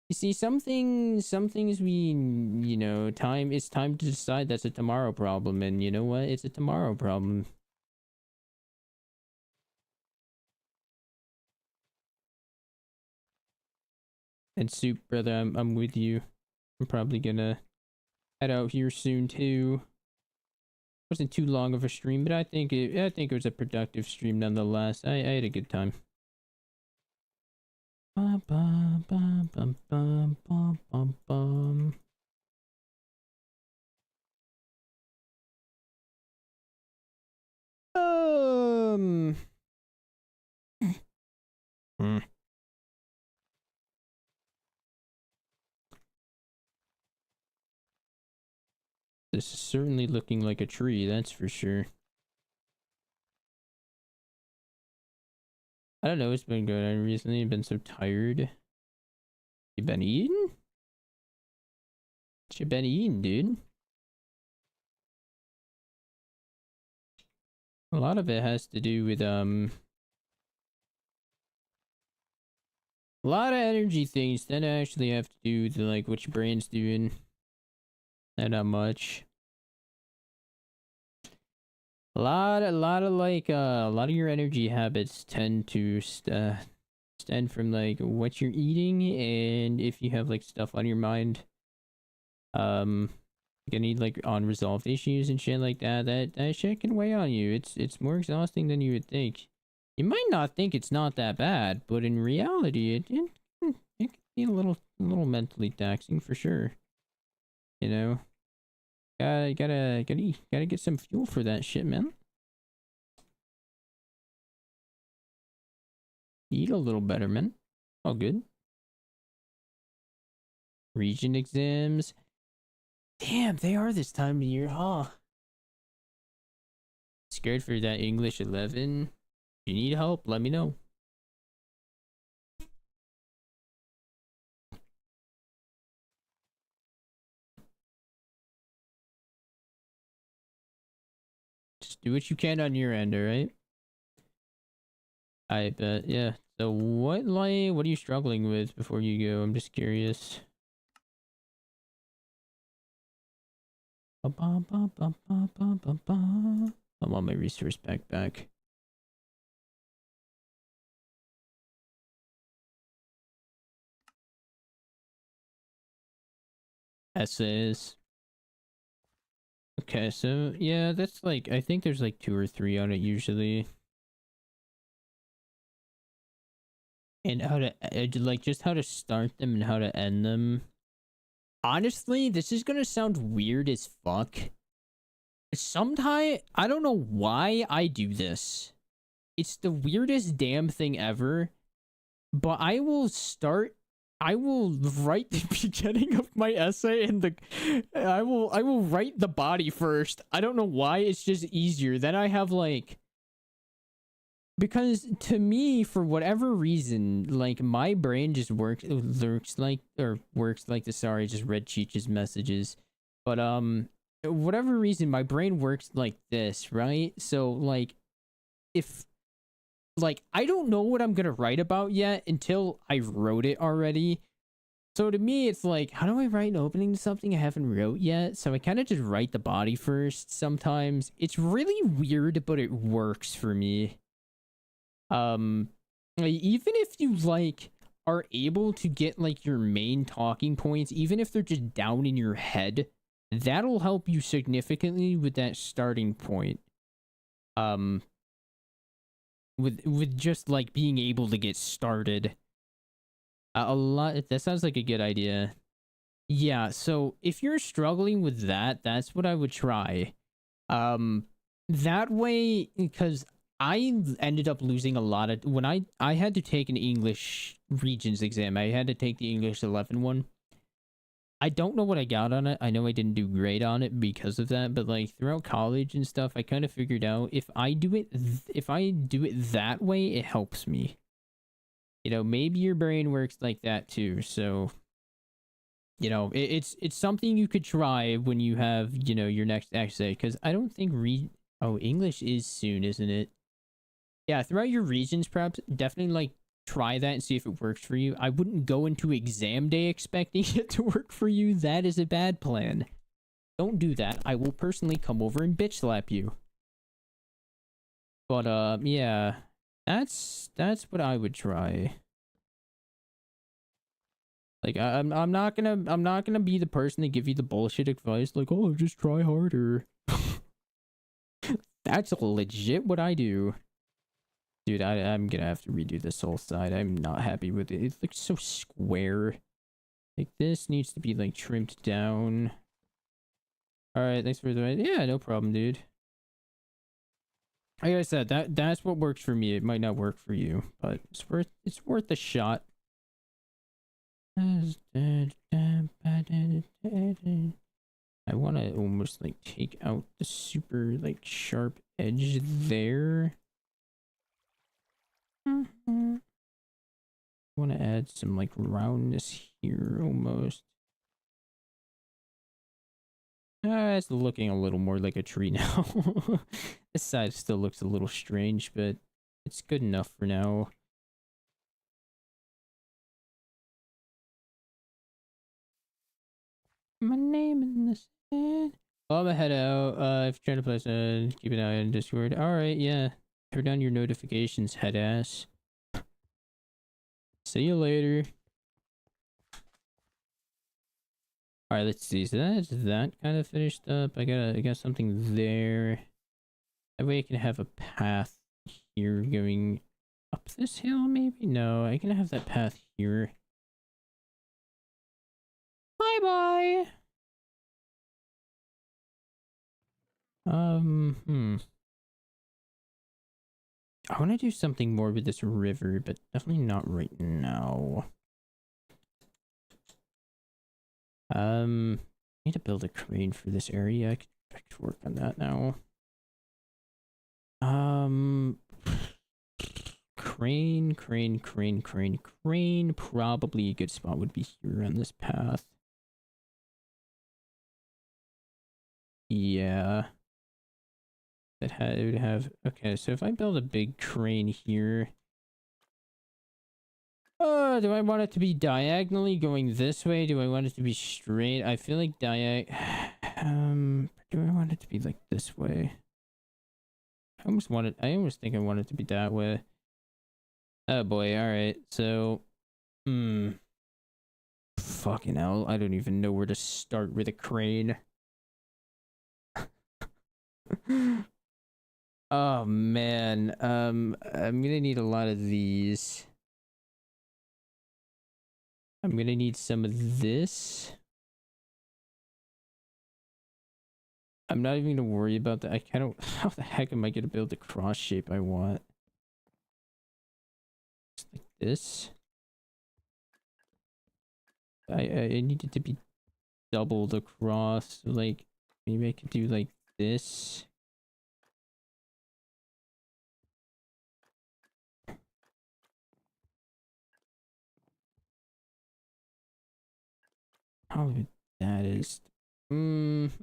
You see, some things we, you know, it's time to decide that's a tomorrow problem, and you know what? It's a tomorrow problem. And Soup, brother, I'm with you. I'm probably gonna head out here soon too. Wasn't too long of a stream, but I think it was a productive stream nonetheless. I had a good time. Bum, bum, bum, bum, bum, bum, bum, bum. Hmm. This is certainly looking like a tree, that's for sure. I don't know what's been going on recently. I've been so tired. You been eating? What you been eating, dude? A lot of it has to do with a lot of energy things that actually have to do with like what your brain's doing. Not much. A lot of like a lot of your energy habits tend to stem from like what you're eating, and if you have like stuff on your mind, you need like unresolved issues and shit like that. That shit can weigh on you. It's more exhausting than you would think. You might not think it's not that bad, but in reality, it can be a little mentally taxing for sure. You know, gotta get some fuel for that shit, man. Eat a little better, man. All good. Region exams. Damn, they are this time of year, huh? Scared for that English 11. If you need help, let me know. Just do what you can on your end, alright? I bet, yeah. So what are you struggling with before you go? I'm just curious. I want my resource back. Essays. Okay, so yeah, that's like I think there's like 2 or 3 on it usually. And how to like just how to start them and how to end them. Honestly, this is gonna sound weird as fuck. Sometimes I don't know why I do this. It's the weirdest damn thing ever. But I will write the beginning of my essay and I will write the body first. I don't know why, it's just easier. Then I have like, because to me, for whatever reason, like my brain just works like the sorry, just read Cheech's messages. But whatever reason, my brain works like this, right? So like if like I don't know what I'm gonna write about yet until I wrote it already. So to me, it's like, how do I write an opening to something I haven't wrote yet? So I kind of just write the body first sometimes. It's really weird, but it works for me. Even if you like are able to get like your main talking points, even if they're just down in your head, that'll help you significantly with that starting point. With just like being able to get started. A lot. That sounds like a good idea. Yeah. So if you're struggling with that, that's what I would try. Um, that way, because I ended up losing a lot of when I had to take an English Regions exam. I had to take the English 11 one. I don't know what I got on it. I know I didn't do great on it because of that, but like throughout college and stuff, I kind of figured out if I do it that way, it helps me. You know, maybe your brain works like that too. So, you know, it's something you could try when you have, you know, your next essay because I don't think English is soon, isn't it? Yeah, throughout your regions preps, definitely like try that and see if it works for you. I wouldn't go into exam day expecting it to work for you. That is a bad plan. Don't do that. I will personally come over and bitch slap you. But yeah. That's what I would try. Like I'm not gonna be the person to give you the bullshit advice like, oh, just try harder. That's legit what I do. Dude, I'm gonna have to redo this whole side. I'm not happy with it. It looks so square. Like, this needs to be, like, trimmed down. Alright, thanks for the... Yeah, no problem, dude. Like I said, that's what works for me. It might not work for you, but it's worth a shot. I want to almost, like, take out the super, like, sharp edge there. I want to add some like roundness here almost. It's looking a little more like a tree now. This side still looks a little strange, but it's good enough for now. My name in the sand. Oh, I'm head out. If you're trying to play, keep an eye on Discord. Alright, yeah. Turn down your notifications, head ass. See you later. Alright, let's see. So that's that kind of finished up. I got something there. That way I can have a path here going up this hill, maybe? No, I can have that path here. Bye-bye! I want to do something more with this river, but definitely not right now. I need to build a crane for this area. I could work on that now. Crane. Probably a good spot would be here on this path. Yeah. It would have... Okay, so if I build a big crane here... do I want it to be diagonally going this way? Do I want it to be straight? I feel like do I want it to be like this way? I almost think I want it to be that way. Oh boy, alright, so... Fucking hell, I don't even know where to start with a crane. Oh man, I'm gonna need a lot of these. I'm gonna need some of this. I'm not even gonna worry about that. I kind of... How the heck am I gonna build the cross shape I want? Just like this. I need it to be doubled across. Like, maybe I could do like this. How that is. If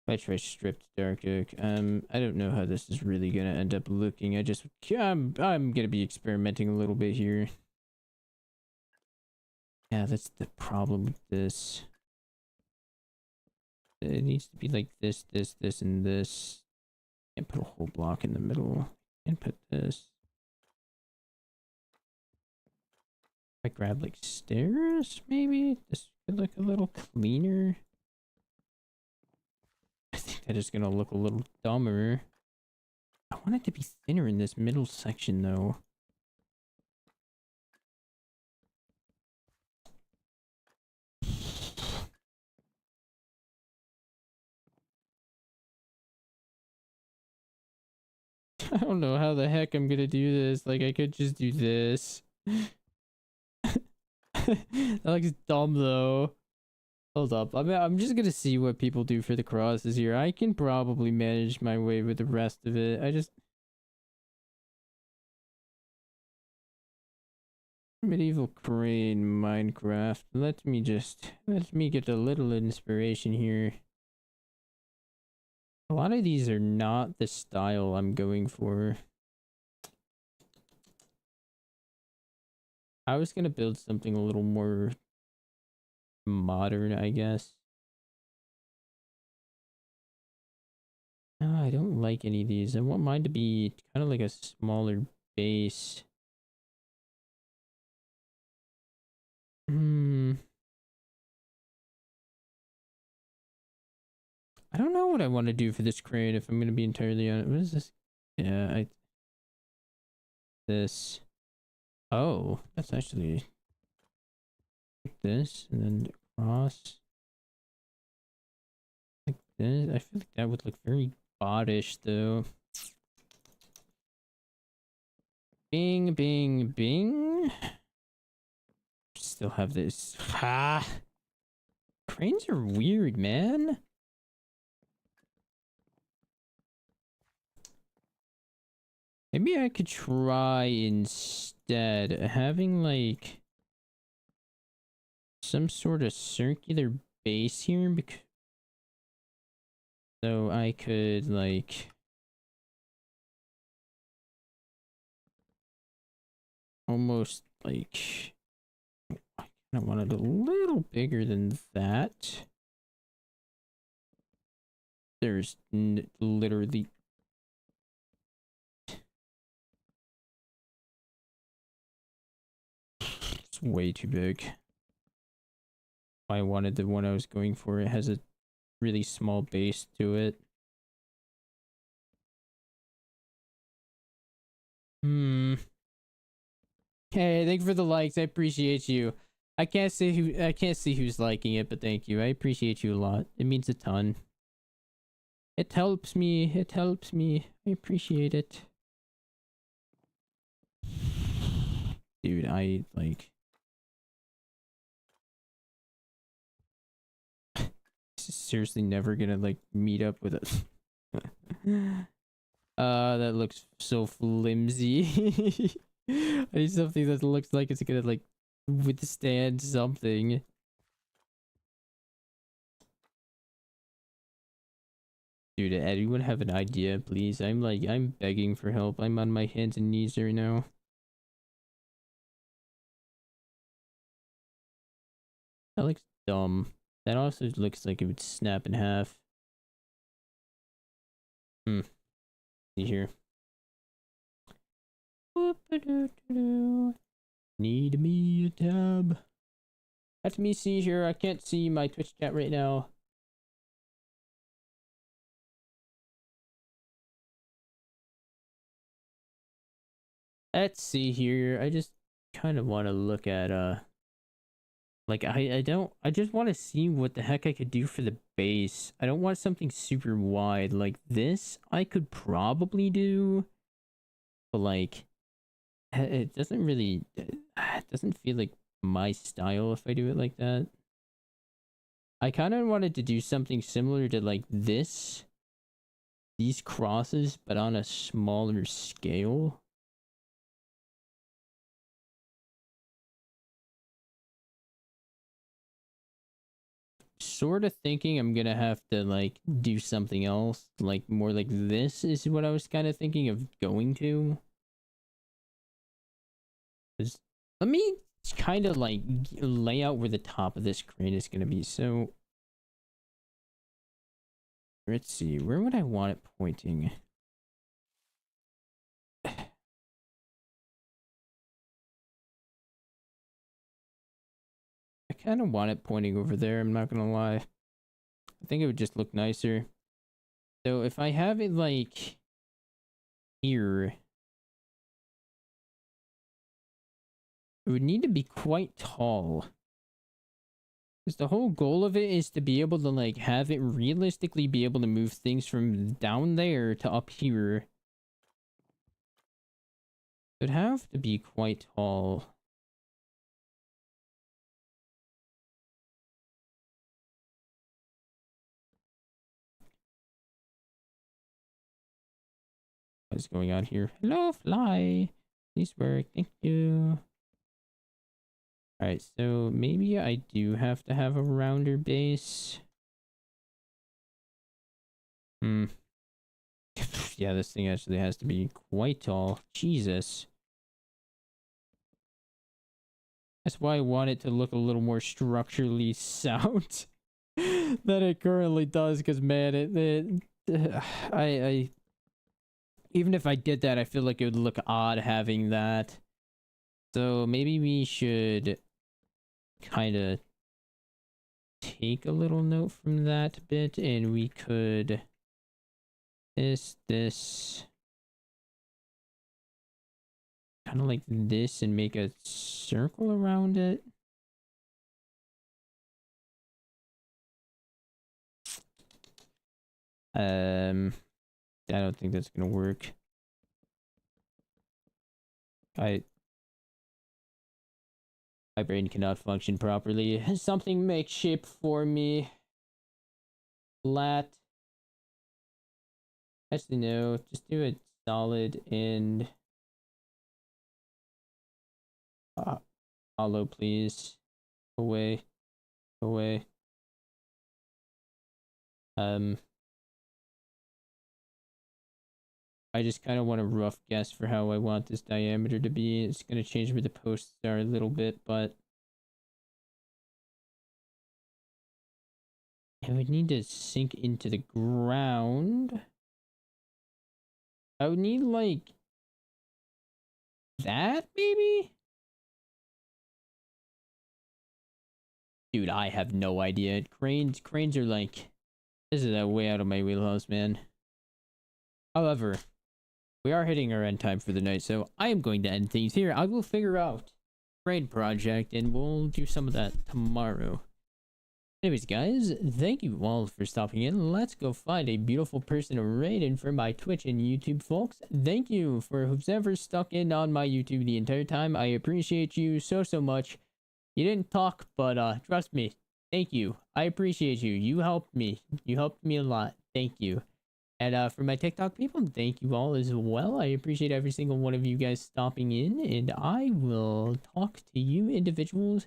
I try stripped dark oak, I don't know how this is really gonna end up looking. I'm gonna be experimenting a little bit here. Yeah, that's the problem with this. It needs to be like this, and this. Can't put a whole block in the middle. Can't put this. I grab like stairs, maybe? This could look a little cleaner. I think that is gonna look a little dumber. I want it to be thinner in this middle section though. I don't know how the heck I'm gonna do this. Like, I could just do this. That looks dumb though. Hold up. I'm just gonna see what people do for the crosses here. I can probably manage my way with the rest of it. I just... Medieval crane Minecraft. Let me get a little inspiration here. A lot of these are not the style I'm going for. I was gonna build something a little more modern, I guess. No, I don't like any of these. I want mine to be kind of like a smaller base. I don't know what I want to do for this crane, if I'm going to be entirely honest. What is this? Yeah, this. Oh, that's actually like this, and then cross. Like this. I feel like that would look very bodish, though. Bing, bing, bing. Still have this. Ha! Cranes are weird, man. Maybe I could try instead having like some sort of circular base here, because so I could like almost like, I kind of want it a little bigger than that. There's literally... It's way too big. I wanted the one I was going for. It has a really small base to it. Hey, thank you for the likes. I appreciate you. I can't see who's liking it, but thank you. I appreciate you a lot. It means a ton. It helps me. It helps me. I appreciate it. Dude, I like... seriously never gonna like meet up with us. That looks so flimsy. I need something that looks like it's gonna like withstand something. Dude, anyone have an idea, please? I'm begging for help. I'm on my hands and knees right now. That looks dumb. That also looks like it would snap in half. See here. Need me a tab. Let me see here. I can't see my Twitch chat right now. Let's see here. I just kind of want to look at like I just want to see what the heck I could do for the base. I don't want something super wide like this. I could probably do, but like it doesn't really, it doesn't feel like my style if I do it like that. I kind of wanted to do something similar to like these crosses, but on a smaller scale. Sort of thinking I'm gonna have to like do something else, like more like this is what I was kind of thinking of going to. Let me kind of like lay out where the top of this crane is gonna be. So let's see, where would I want it pointing? I kind of want it pointing over there, I'm not gonna lie. I think it would just look nicer. So if I have it like here, it would need to be quite tall. Because the whole goal of it is to be able to like have it realistically be able to move things from down there to up here. It'd have to be quite tall. What's going on here? Hello, fly. Please work. Thank you. Alright, so maybe I do have to have a rounder base. Hmm. Yeah, this thing actually has to be quite tall. Jesus. That's why I want it to look a little more structurally sound than it currently does. Because man, I even if I did that, I feel like it would look odd having that. So maybe we should kind of take a little note from that bit, and we could this kind of like this and make a circle around it. I don't think that's gonna work. My brain cannot function properly. Something make shape for me. Flat. Actually, no. Just do it solid and hollow, please. Away. Away. I just kind of want a rough guess for how I want this diameter to be. It's going to change where the posts are a little bit, but I would need to sink into the ground. I would need like that, maybe? Dude, I have no idea. Cranes are like, this is way out of my wheelhouse, man. However, we are hitting our end time for the night, so I am going to end things here. I will figure out crane project, and we'll do some of that tomorrow. Anyways, guys, thank you all for stopping in. Let's go find a beautiful person to raid in for my Twitch and YouTube folks. Thank you for who's ever stuck in on my YouTube the entire time. I appreciate you so much. You didn't talk, but trust me, thank you. I appreciate you. You helped me. You helped me a lot. Thank you. And for my TikTok people, thank you all as well. I appreciate every single one of you guys stopping in, and I will talk to you individuals